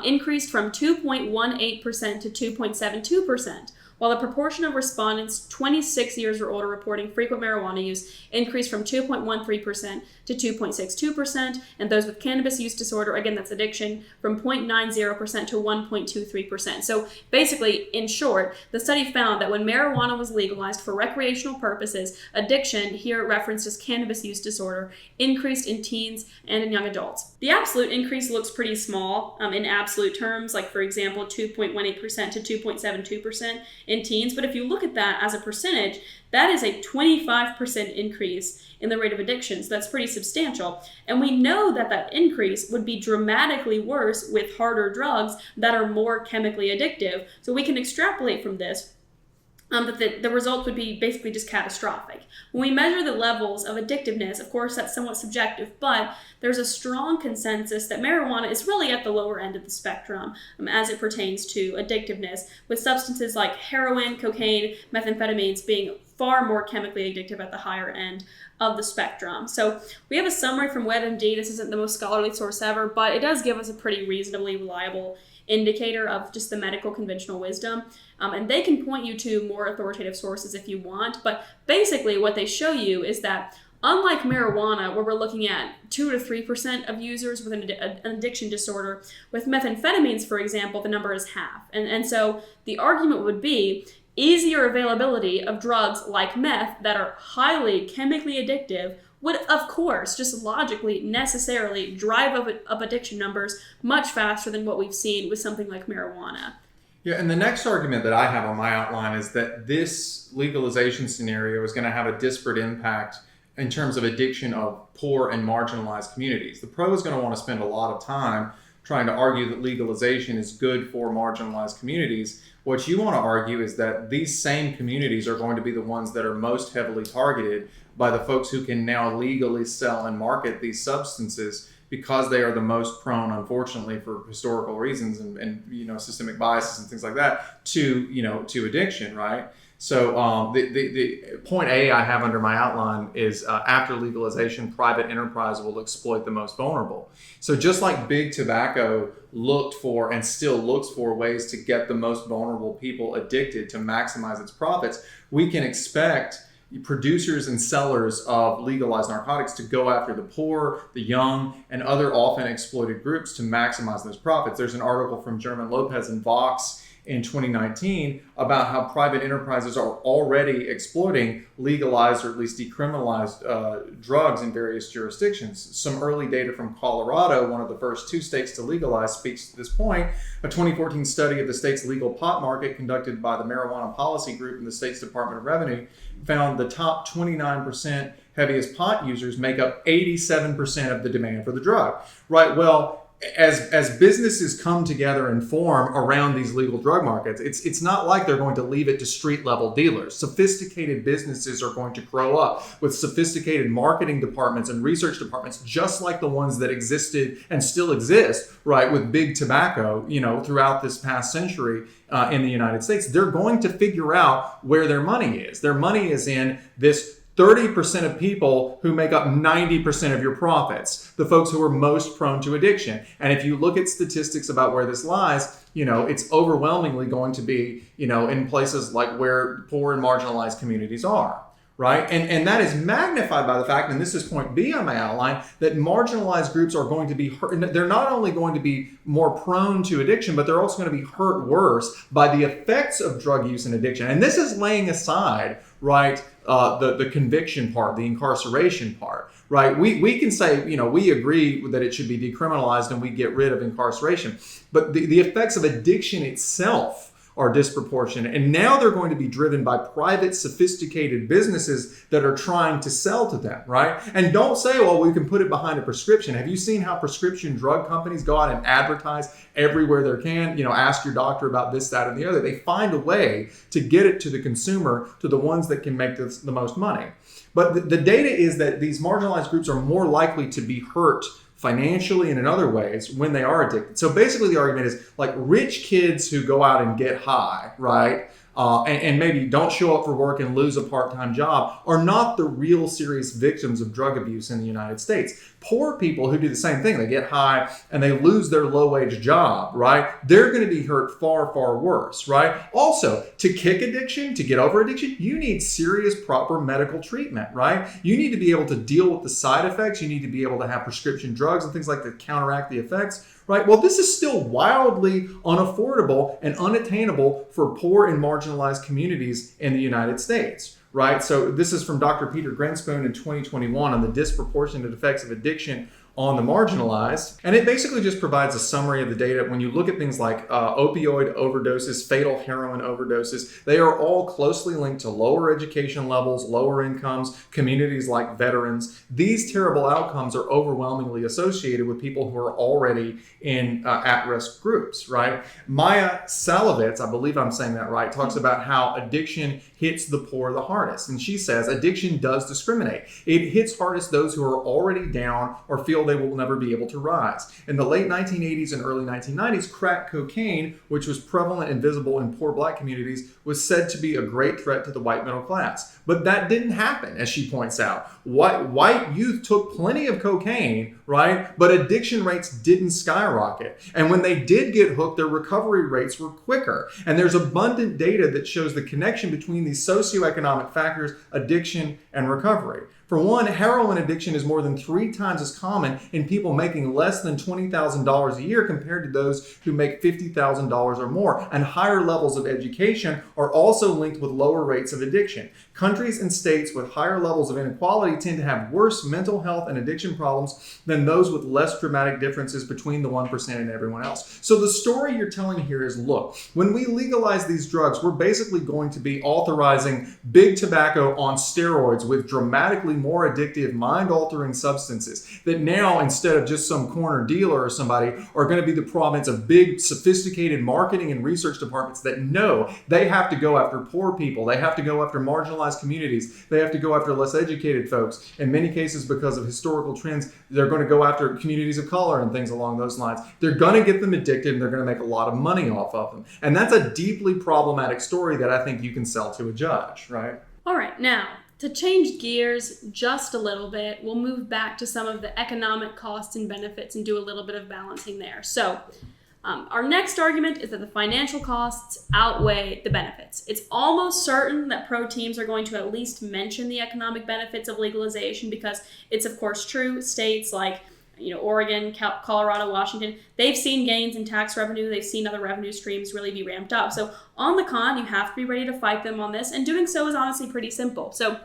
increased from 2.18% to 2.72%. While the proportion of respondents 26 years or older reporting frequent marijuana use increased from 2.13% to 2.62%, and those with cannabis use disorder, again that's addiction, from 0.90% to 1.23%. So basically, in short, the study found that when marijuana was legalized for recreational purposes, addiction, here referenced as cannabis use disorder, increased in teens and in young adults. The absolute increase looks pretty small in absolute terms, like for example 2.18% to 2.72% in teens, but if you look at that as a percentage, that is a 25% increase in the rate of addiction, so that's pretty substantial. And we know that that increase would be dramatically worse with harder drugs that are more chemically addictive. So we can extrapolate from this That the results would be basically just catastrophic. When we measure the levels of addictiveness, of course, that's somewhat subjective, but there's a strong consensus that marijuana is really at the lower end of the spectrum as it pertains to addictiveness, with substances like heroin, cocaine, methamphetamines being far more chemically addictive at the higher end of the spectrum. So we have a summary from WebMD. This isn't the most scholarly source ever, but it does give us a pretty reasonably reliable indicator of just the medical conventional wisdom. And they can point you to more authoritative sources if you want. But basically what they show you is that unlike marijuana, where we're looking at 2 to 3% of users with an addiction disorder, with methamphetamines, for example, the number is half. And so the argument would be easier availability of drugs like meth that are highly chemically addictive would, of course, just logically, necessarily drive up addiction numbers much faster than what we've seen with something like marijuana. Yeah, and the next argument that I have on my outline is that this legalization scenario is going to have a disparate impact in terms of addiction of poor and marginalized communities. The pro is going to want to spend a lot of time trying to argue that legalization is good for marginalized communities. What you want to argue is that these same communities are going to be the ones that are most heavily targeted by the folks who can now legally sell and market these substances, because they are the most prone, unfortunately, for historical reasons and systemic biases and things like that, to addiction, right? So the point A I have under my outline is after legalization, private enterprise will exploit the most vulnerable. So just like big tobacco looked for and still looks for ways to get the most vulnerable people addicted to maximize its profits, we can expect producers and sellers of legalized narcotics to go after the poor, the young, and other often exploited groups to maximize those profits. There's an article from German Lopez and Vox in 2019 about how private enterprises are already exploiting legalized or at least decriminalized drugs in various jurisdictions. Some early data from Colorado, one of the first 2 states to legalize, speaks to this point. A 2014 study of the state's legal pot market conducted by the Marijuana Policy Group in the state's Department of Revenue found the top 29% heaviest pot users make up 87% of the demand for the drug. Right, well, as businesses come together and form around these legal drug markets, it's not like they're going to leave it to street level dealers. Sophisticated businesses are going to grow up with sophisticated marketing departments and research departments, just like the ones that existed and still exist, right, with big tobacco, throughout this past century in the United States. They're going to figure out where their money is. Their money is in this 30% of people who make up 90% of your profits, the folks who are most prone to addiction. And if you look at statistics about where this lies, it's overwhelmingly going to be, in places like where poor and marginalized communities are, right? And that is magnified by the fact, and this is point B on my outline, that marginalized groups are going to be hurt. They're not only going to be more prone to addiction, but they're also going to be hurt worse by the effects of drug use and addiction. And this is laying aside, right, the conviction part, the incarceration part, right? We can say, we agree that it should be decriminalized and we get rid of incarceration, but the effects of addiction itself are disproportionate. And now they're going to be driven by private, sophisticated businesses that are trying to sell to them, right? And don't say, well, we can put it behind a prescription. Have you seen how prescription drug companies go out and advertise everywhere they can? Ask your doctor about this, that, and the other. They find a way to get it to the consumer, to the ones that can make the most money. But the data is that these marginalized groups are more likely to be hurt financially and in other ways when they are addicted. So basically the argument is like rich kids who go out and get high, right? And maybe don't show up for work and lose a part-time job are not the real serious victims of drug abuse in the United States. Poor people who do the same thing, they get high and they lose their low-wage job, right? They're going to be hurt far, far worse, right? Also, to kick addiction, to get over addiction, you need serious, proper medical treatment, right? You need to be able to deal with the side effects. You need to be able to have prescription drugs and things like that to counteract the effects, right? Well, this is still wildly unaffordable and unattainable for poor and marginalized communities in the United States, right? So this is from Dr. Peter Grinspoon in 2021 on the disproportionate effects of addiction on the marginalized. And it basically just provides a summary of the data. When you look at things like opioid overdoses, fatal heroin overdoses, they are all closely linked to lower education levels, lower incomes, communities like veterans. These terrible outcomes are overwhelmingly associated with people who are already in at-risk groups, right? Maya Salovitz, I believe I'm saying that right, talks about how addiction hits the poor the hardest. And she says addiction does discriminate. It hits hardest those who are already down or feel they will never be able to rise. In the late 1980s and early 1990s, crack cocaine, which was prevalent and visible in poor black communities, was said to be a great threat to the white middle class. But that didn't happen, as she points out. White youth took plenty of cocaine, right? But addiction rates didn't skyrocket. And when they did get hooked, their recovery rates were quicker. And there's abundant data that shows the connection between these socioeconomic factors, addiction and recovery. For one, heroin addiction is more than 3 times as common in people making less than $20,000 a year compared to those who make $50,000 or more. And higher levels of education are also linked with lower rates of addiction. Countries and states with higher levels of inequality tend to have worse mental health and addiction problems than those with less dramatic differences between the 1% and everyone else. So the story you're telling here is, look, when we legalize these drugs, we're basically going to be authorizing big tobacco on steroids with dramatically more addictive, mind-altering substances that now, instead of just some corner dealer or somebody, are going to be the province of big, sophisticated marketing and research departments that know they have to go after poor people, they have to go after marginalized communities, they have to go after less educated folks. In many cases, because of historical trends, they're going to go after communities of color and things along those lines. They're going to get them addicted and they're going to make a lot of money off of them. And that's a deeply problematic story that I think you can sell to a judge, right? All right, now, to change gears just a little bit, we'll move back to some of the economic costs and benefits and do a little bit of balancing there. So our next argument is that the financial costs outweigh the benefits. It's almost certain that pro teams are going to at least mention the economic benefits of legalization because it's, of course, true. States like Oregon, Colorado, Washington, they've seen gains in tax revenue. They've seen other revenue streams really be ramped up. So on the con, you have to be ready to fight them on this. And doing so is honestly pretty simple. So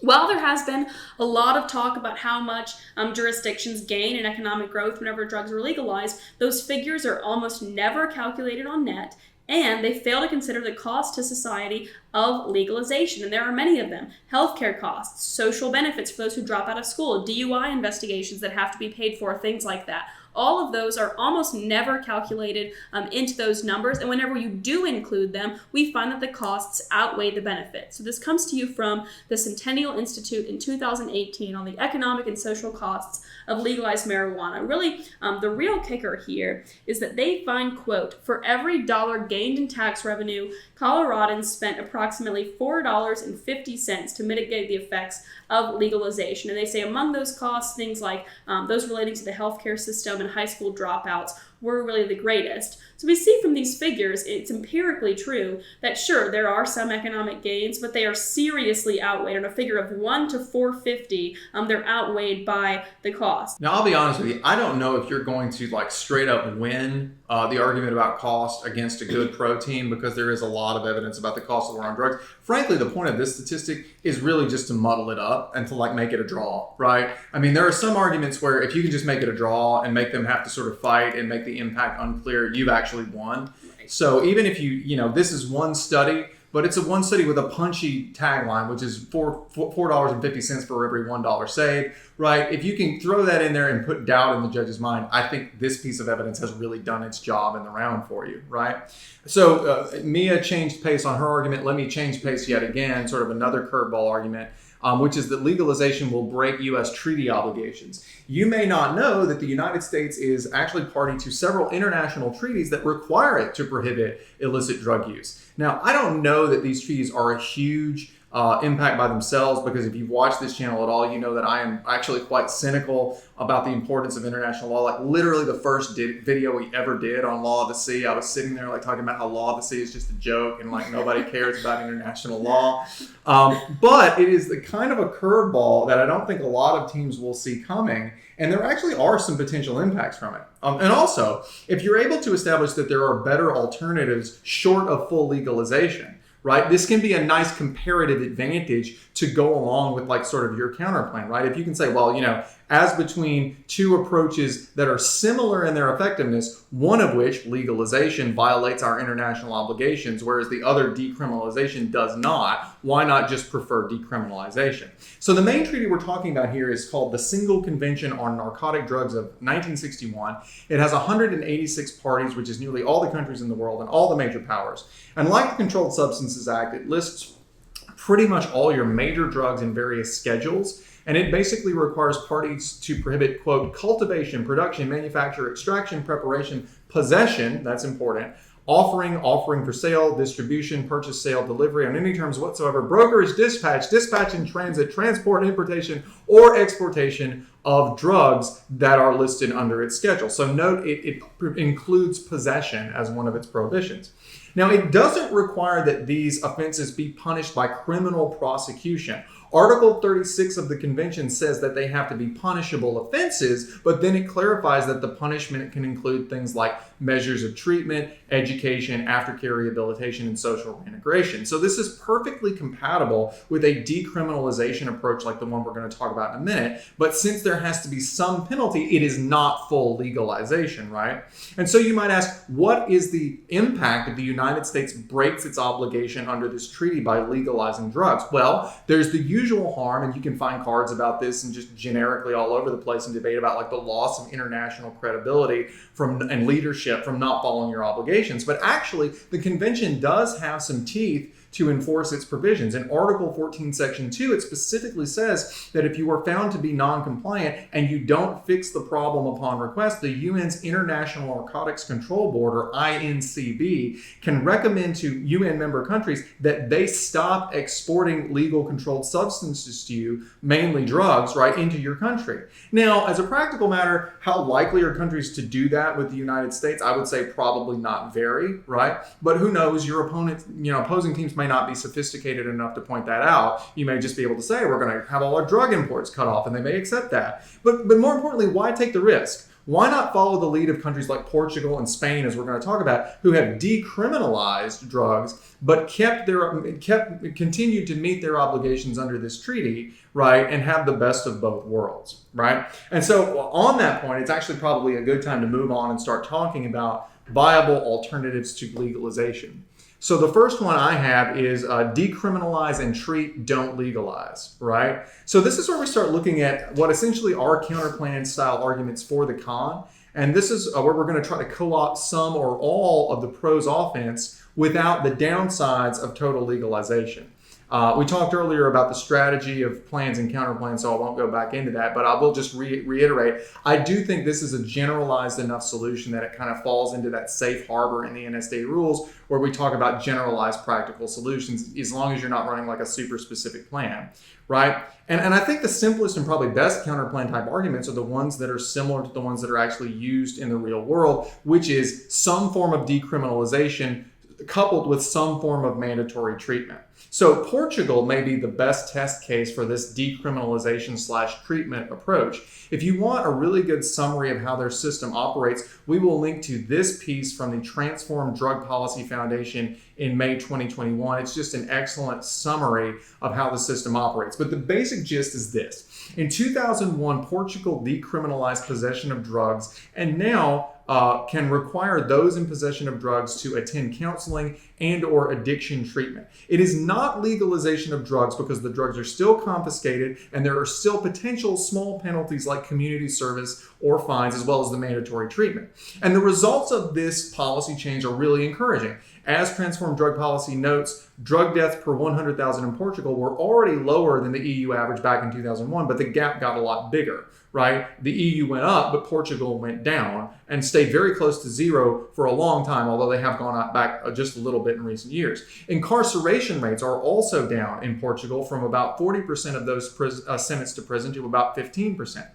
while there has been a lot of talk about how much jurisdictions gain in economic growth whenever drugs are legalized, those figures are almost never calculated on net, and they fail to consider the cost to society of legalization. And there are many of them. Healthcare costs, social benefits for those who drop out of school, DUI investigations that have to be paid for, things like that. All of those are almost never calculated into those numbers. And whenever you do include them, we find that the costs outweigh the benefits. So this comes to you from the Centennial Institute in 2018 on the economic and social costs of legalized marijuana. Really, the real kicker here is that they find, quote, for every dollar gained in tax revenue, Coloradans spent approximately $4.50 to mitigate the effects of legalization. And they say among those costs, things like those relating to the healthcare system and high school dropouts were really the greatest. So we see from these figures, it's empirically true that sure, there are some economic gains, but they are seriously outweighed. On a figure of 1 to 450, they're outweighed by the cost. Now, I'll be honest with you. I don't know if you're going to straight up win the argument about cost against a good pro team, because there is a lot of evidence about the cost of war on drugs. Frankly, the point of this statistic is really just to muddle it up and to make it a draw, right? I mean, there are some arguments where if you can just make it a draw and make them have to sort of fight and make the impact unclear, you've actually won. So even if this is one study, but it's a one study with a punchy tagline, which is $4.50 for every $1 saved, right? If you can throw that in there and put doubt in the judge's mind, I think this piece of evidence has really done its job in the round for you, right? So Mia changed pace on her argument. Let me change pace yet again, sort of another curveball argument, which is that legalization will break U.S. treaty obligations. You may not know that the United States is actually party to several international treaties that require it to prohibit illicit drug use. Now, I don't know that these treaties are a huge impact by themselves, because if you've watched this channel at all, you know that I am actually quite cynical about the importance of international law. Literally the first video we ever did on law of the sea, I was sitting there talking about how law of the sea is just a joke and nobody cares about international law. But it is the kind of a curveball that I don't think a lot of teams will see coming. And there actually are some potential impacts from it. And also, if you're able to establish that there are better alternatives short of full legalization, right? This can be a nice comparative advantage to go along with like sort of your counterplan, right? If you can say, well, as between two approaches that are similar in their effectiveness, one of which, legalization, violates our international obligations, whereas the other, decriminalization, does not, why not just prefer decriminalization? So the main treaty we're talking about here is called the Single Convention on Narcotic Drugs of 1961. It has 186 parties, which is nearly all the countries in the world and all the major powers. And like the Controlled Substances Act, it lists pretty much all your major drugs in various schedules. And it basically requires parties to prohibit, quote, cultivation, production, manufacture, extraction, preparation, possession, that's important, offering for sale, distribution, purchase, sale, delivery on any terms whatsoever, brokerage, dispatch in transit, transport, importation, or exportation of drugs that are listed under its schedule. So note it includes possession as one of its prohibitions. Now, it doesn't require that these offenses be punished by criminal prosecution. Article 36 of the convention says that they have to be punishable offenses, but then it clarifies that the punishment can include things like measures of treatment, education, aftercare rehabilitation, and social reintegration. So this is perfectly compatible with a decriminalization approach like the one we're going to talk about in a minute. But since there has to be some penalty, it is not full legalization, right? And so you might ask, what is the impact if the United States breaks its obligation under this treaty by legalizing drugs? Well, there's the usual harm, and you can find cards about this and just generically all over the place and debate about like the loss of international credibility and leadership from not following your obligations. But actually, the convention does have some teeth to enforce its provisions. In Article 14, Section 2, it specifically says that if you are found to be non-compliant and you don't fix the problem upon request, the UN's International Narcotics Control Board, or INCB, can recommend to UN member countries that they stop exporting legal controlled substances to you, mainly drugs, right, into your country. Now, as a practical matter, how likely are countries to do that with the United States? I would say probably not very, right? But who knows, your opposing teams may not be sophisticated enough to point that out. You may just be able to say, we're going to have all our drug imports cut off, and they may accept that. But more importantly, why take the risk? Why not follow the lead of countries like Portugal and Spain, as we're going to talk about, who have decriminalized drugs, but continued to meet their obligations under this treaty, right, and have the best of both worlds, right? And so on that point, it's actually probably a good time to move on and start talking about viable alternatives to legalization. So the first one I have is decriminalize and treat, don't legalize, right? So this is where we start looking at what essentially are counterplan style arguments for the con. And this is where we're going to try to co-opt some or all of the pros offense without the downsides of total legalization. We talked earlier about the strategy of plans and counterplans, so I won't go back into that, but I will just reiterate. I do think this is a generalized enough solution that it kind of falls into that safe harbor in the NSA rules where we talk about generalized practical solutions as long as you're not running like a super specific plan, right? And I think the simplest and probably best counterplan type arguments are the ones that are similar to the ones that are actually used in the real world, which is some form of decriminalization coupled with some form of mandatory treatment. So Portugal may be the best test case for this decriminalization/treatment approach. If you want a really good summary of how their system operates, we will link to this piece from the Transform Drug Policy Foundation in May 2021. It's just an excellent summary of how the system operates. But the basic gist is this. In 2001, Portugal decriminalized possession of drugs and now can require those in possession of drugs to attend counseling and or addiction treatment. It is not legalization of drugs because the drugs are still confiscated and there are still potential small penalties like community service or fines, as well as the mandatory treatment. And the results of this policy change are really encouraging. As Transform Drug Policy notes, drug deaths per 100,000 in Portugal were already lower than the EU average back in 2001, but the gap got a lot bigger, right? The EU went up, but Portugal went down and stayed very close to zero for a long time, although they have gone up back just a little bit in recent years. Incarceration rates are also down in Portugal from about 40% of those sentenced to prison to about 15%.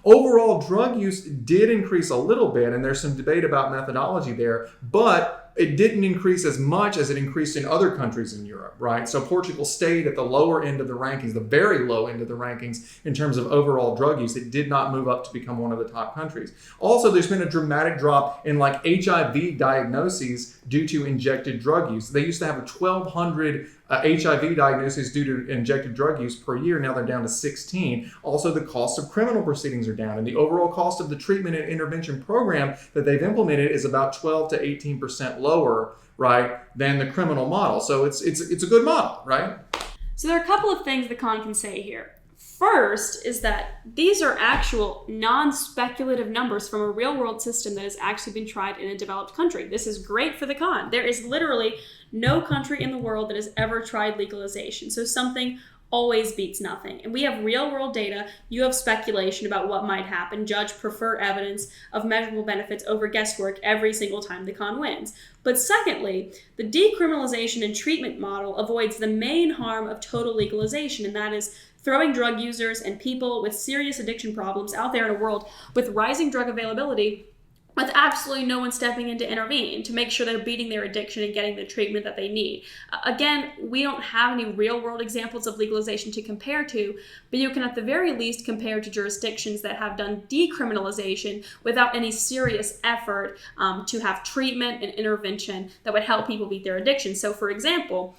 Overall, drug use did increase a little bit, and there's some debate about methodology there, but it didn't increase as much as it increased in other countries in Europe, right? So Portugal stayed at the lower end of the rankings, the very low end of the rankings in terms of overall drug use. It did not move up to become one of the top countries. Also, there's been a dramatic drop in like HIV diagnoses due to injected drug use. They used to have 1,200 HIV diagnoses due to injected drug use per year. Now they're down to 16. Also, the cost of criminal proceedings are down, and the overall cost of the treatment and intervention program that they've implemented is about 12 to 18% lower, right, than the criminal model. So it's a good model, right? So there are a couple of things the con can say here. First is that these are actual non-speculative numbers from a real-world system that has actually been tried in a developed country. This is great for the con. There is literally no country in the world that has ever tried legalization. So something always beats nothing. And we have real-world data. You have speculation about what might happen. Judge prefer evidence of measurable benefits over guesswork every single time the con wins. But secondly, the decriminalization and treatment model avoids the main harm of total legalization, and that is throwing drug users and people with serious addiction problems out there in a world with rising drug availability with absolutely no one stepping in to intervene to make sure they're beating their addiction and getting the treatment that they need. Again, we don't have any real-world examples of legalization to compare to, but you can at the very least compare to jurisdictions that have done decriminalization without any serious effort to have treatment and intervention that would help people beat their addiction. So for example,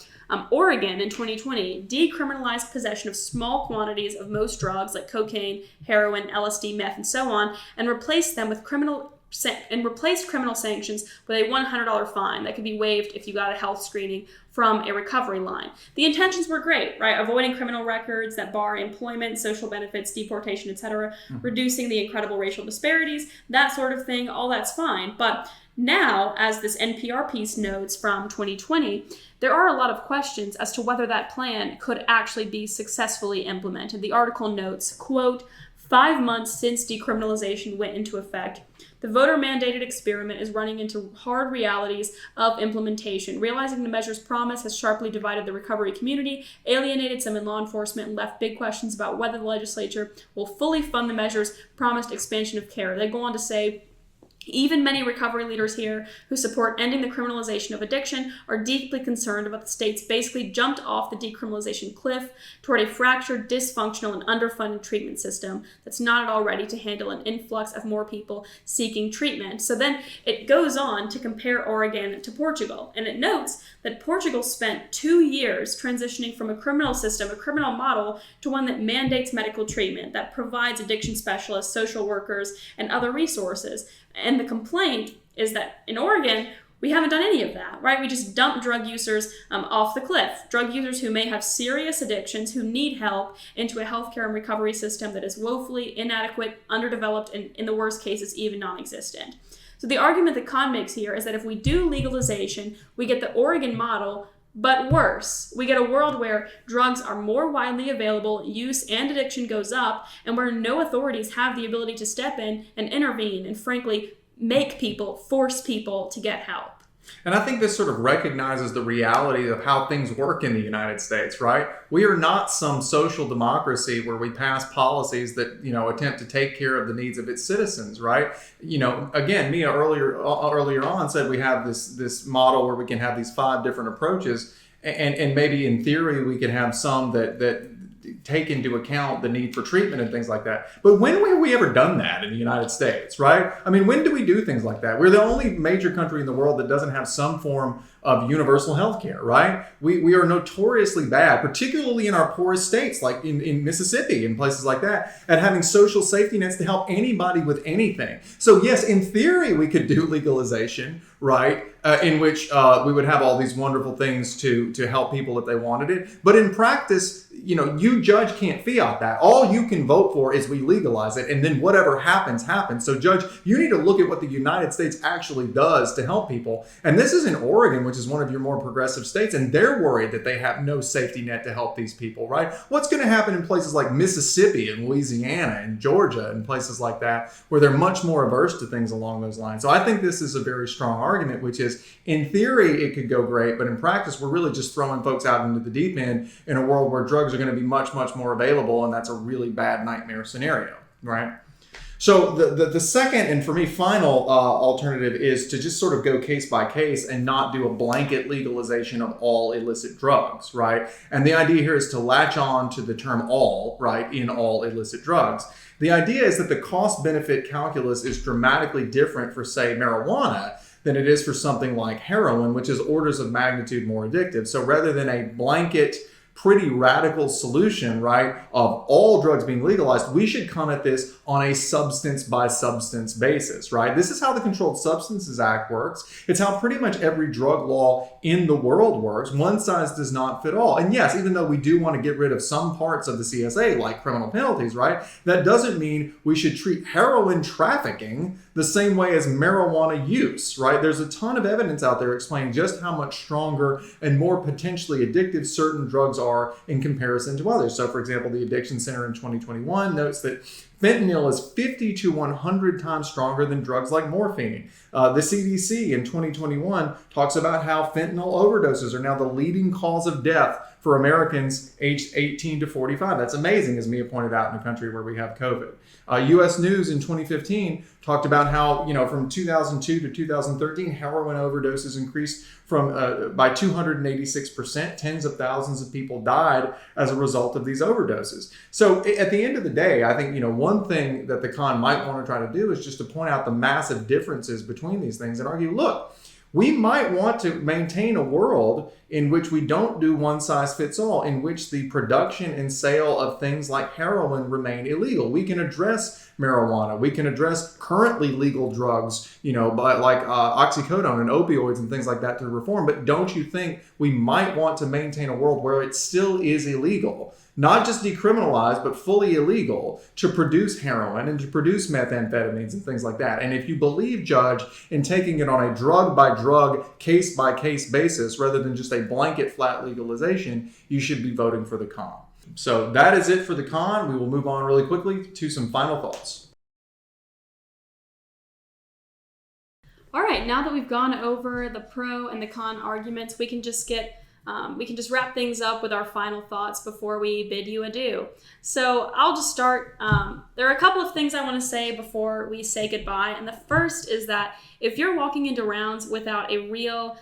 Oregon in 2020 decriminalized possession of small quantities of most drugs like cocaine, heroin, LSD, meth, and so on, and replaced them with criminal sanctions with a $100 fine that could be waived if you got a health screening from a recovery line. The intentions were great, right? Avoiding criminal records that bar employment, social benefits, deportation, etc., reducing the incredible racial disparities, that sort of thing, all that's fine. But now, as this NPR piece notes from 2020, there are a lot of questions as to whether that plan could actually be successfully implemented. The article notes, quote, 5 months since decriminalization went into effect, the voter-mandated experiment is running into hard realities of implementation. Realizing the measure's promise has sharply divided the recovery community, alienated some in law enforcement, and left big questions about whether the legislature will fully fund the measure's promised expansion of care. They go on to say, even many recovery leaders here who support ending the criminalization of addiction are deeply concerned about the states basically jumped off the decriminalization cliff toward a fractured, dysfunctional, and underfunded treatment system that's not at all ready to handle an influx of more people seeking treatment. So then it goes on to compare Oregon to Portugal, and it notes that Portugal spent 2 years transitioning from a criminal system, a criminal model, to one that mandates medical treatment, that provides addiction specialists, social workers, and other resources. And the complaint is that in Oregon, we haven't done any of that, right? We just dump drug users off the cliff. Drug users who may have serious addictions, who need help, into a healthcare and recovery system that is woefully inadequate, underdeveloped, and in the worst cases, even non-existent. So the argument that Khan makes here is that if we do legalization, we get the Oregon model, but worse. We get a world where drugs are more widely available, use and addiction goes up, and where no authorities have the ability to step in and intervene and frankly force people to get help. And I think this sort of recognizes the reality of how things work in the United States, right? We are not some social democracy where we pass policies that, attempt to take care of the needs of its citizens, right? Again, Mia earlier on said we have this model where we can have these 5 different approaches, and maybe in theory we could have some that take into account the need for treatment and things like that. But when have we ever done that in the United States, right? I mean, when do we do things like that? We're the only major country in the world that doesn't have some form of universal health care, right? We are notoriously bad, particularly in our poorest states, like in Mississippi and places like that, at having social safety nets to help anybody with anything. So yes, in theory, we could do legalization, right? In which we would have all these wonderful things to help people if they wanted it. But in practice, you judge can't fiat that. All you can vote for is we legalize it, and then whatever happens, happens. So judge, you need to look at what the United States actually does to help people. And this is in Oregon, which is one of your more progressive states, and they're worried that they have no safety net to help these people, right? What's going to happen in places like Mississippi and Louisiana and Georgia and places like that, where they're much more averse to things along those lines? So I think this is a very strong argument, which is, in theory, it could go great, but in practice, we're really just throwing folks out into the deep end in a world where drugs are going to be much, much more available, and that's a really bad nightmare scenario, right? So the second, and for me final alternative, is to just sort of go case by case and not do a blanket legalization of all illicit drugs, right? And the idea here is to latch on to the term all, right, in all illicit drugs. The idea is that the cost benefit calculus is dramatically different for, say, marijuana than it is for something like heroin, which is orders of magnitude more addictive. So rather than a blanket, pretty radical solution, right, of all drugs being legalized, we should come at this on a substance by substance basis, right? This is how the Controlled Substances Act works. It's how pretty much every drug law in the world works. One size does not fit all. And yes, even though we do want to get rid of some parts of the CSA, like criminal penalties, right, that doesn't mean we should treat heroin trafficking the same way as marijuana use, right? There's a ton of evidence out there explaining just how much stronger and more potentially addictive certain drugs are in comparison to others. So for example, the Addiction Center in 2021 notes that fentanyl is 50 to 100 times stronger than drugs like morphine. The CDC in 2021 talks about how fentanyl overdoses are now the leading cause of death for Americans aged 18 to 45. That's amazing, as Mia pointed out, in a country where we have COVID. U.S. News in 2015 talked about how, from 2002 to 2013, heroin overdoses increased by 286%. Tens of thousands of people died as a result of these overdoses. So at the end of the day, I think, one thing that the con might want to try to do is just to point out the massive differences between these things and argue, look, we might want to maintain a world in which we don't do one size fits all, in which the production and sale of things like heroin remain illegal. We can address marijuana. We can address currently legal drugs, like oxycodone and opioids and things like that through reform. But don't you think we might want to maintain a world where it still is illegal, not just decriminalized, but fully illegal, to produce heroin and to produce methamphetamines and things like that? And if you believe, Judge, in taking it on a drug by drug, case by case basis, rather than just a blanket flat legalization, you should be voting for the con. So that is it for the con. We will move on really quickly to some final thoughts. All right, now that we've gone over the pro and the con arguments, we can just wrap things up with our final thoughts before we bid you adieu. So I'll just start. There are a couple of things I want to say before we say goodbye. And the first is that if you're walking into rounds without a real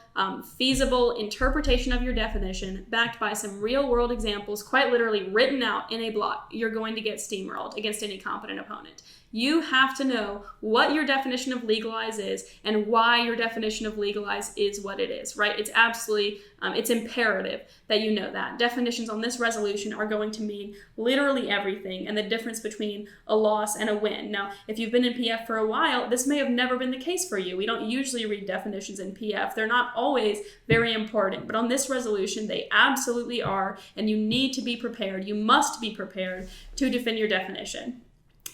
feasible interpretation of your definition, backed by some real world examples, quite literally written out in a block, you're going to get steamrolled against any competent opponent. You have to know what your definition of legalize is and why your definition of legalize is what it is, right? It's absolutely, it's imperative that you know that. Definitions on this resolution are going to mean literally everything and the difference between a loss and a win. Now, if you've been in PF for a while, this may have never been the case for you. We don't usually read definitions in PF. They're not always very important, but on this resolution, they absolutely are, and you need to be prepared. You must be prepared to defend your definition.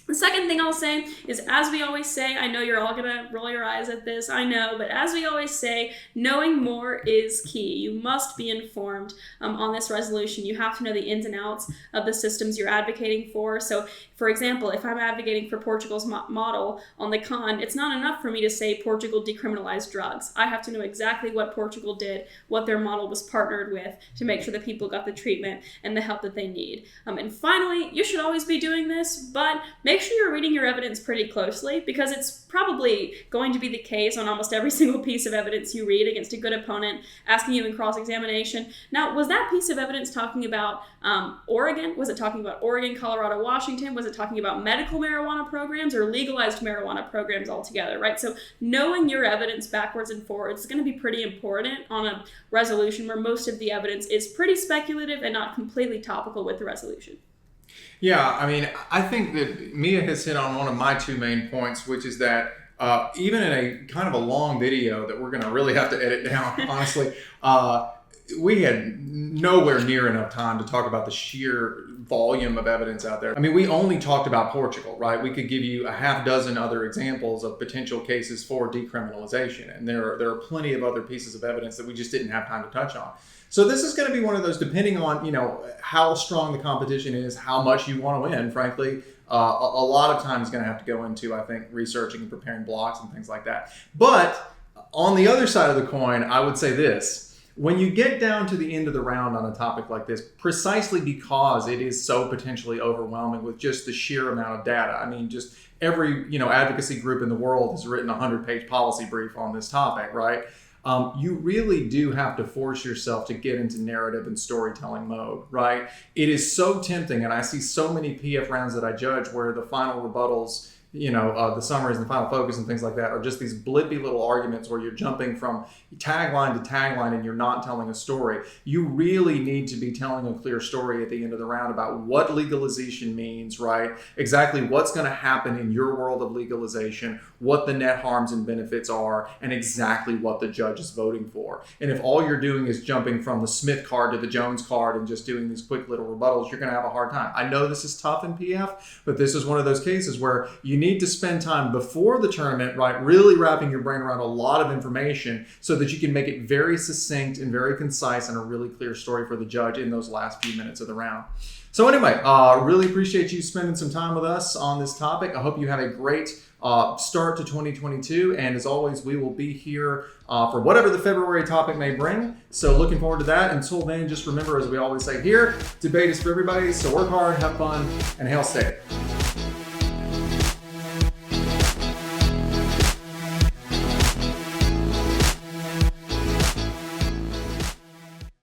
The second thing I'll say is, as we always say, I know you're all going to roll your eyes at this, I know, but as we always say, knowing more is key. You must be informed on this resolution. You have to know the ins and outs of the systems you're advocating for. So, for example, if I'm advocating for Portugal's model on the con, it's not enough for me to say Portugal decriminalized drugs. I have to know exactly what Portugal did, what their model was partnered with to make sure that people got the treatment and the help that they need. And finally, you should always be doing this, but make sure you're reading your evidence pretty closely, because it's probably going to be the case on almost every single piece of evidence you read against a good opponent asking you in cross-examination. Now, was that piece of evidence talking about Oregon? Was it talking about Oregon, Colorado, Washington? Was it talking about medical marijuana programs or legalized marijuana programs altogether, right? So knowing your evidence backwards and forwards is going to be pretty important on a resolution where most of the evidence is pretty speculative and not completely topical with the resolution. Yeah, I mean, I think that Mia has hit on one of my two main points, which is that even in a kind of a long video that we're going to really have to edit down, honestly, we had nowhere near enough time to talk about the sheer volume of evidence out there. I mean, we only talked about Portugal, right? We could give you a half dozen other examples of potential cases for decriminalization, and there are plenty of other pieces of evidence that we just didn't have time to touch on. So this is going to be one of those, depending on, how strong the competition is, how much you want to win, frankly, a lot of time is going to have to go into, I think, researching and preparing blocks and things like that. But on the other side of the coin, I would say this. when you get down to the end of the round on a topic like this, precisely because it is so potentially overwhelming with just the sheer amount of data. I mean, just every advocacy group in the world has written a 100-page policy brief on this topic, right? You really do have to force yourself to get into narrative and storytelling mode, right? It is so tempting, and I see so many PF rounds that I judge where the final rebuttals, the summaries and the final focus and things like that are just these blippy little arguments where you're jumping from tagline to tagline and you're not telling a story. You really need to be telling a clear story at the end of the round about what legalization means, right? Exactly what's going to happen in your world of legalization, what the net harms and benefits are, and exactly what the judge is voting for. And if all you're doing is jumping from the Smith card to the Jones card and just doing these quick little rebuttals, you're going to have a hard time. I know this is tough in PF, but this is one of those cases where you need to spend time before the tournament, right, really wrapping your brain around a lot of information so that you can make it very succinct and very concise and a really clear story for the judge in those last few minutes of the round. So anyway, really appreciate you spending some time with us on this topic. I hope you have a great start to 2022. And as always, we will be here for whatever the February topic may bring. So looking forward to that. Until then, just remember, as we always say here, debate is for everybody. So work hard, have fun, and hail state.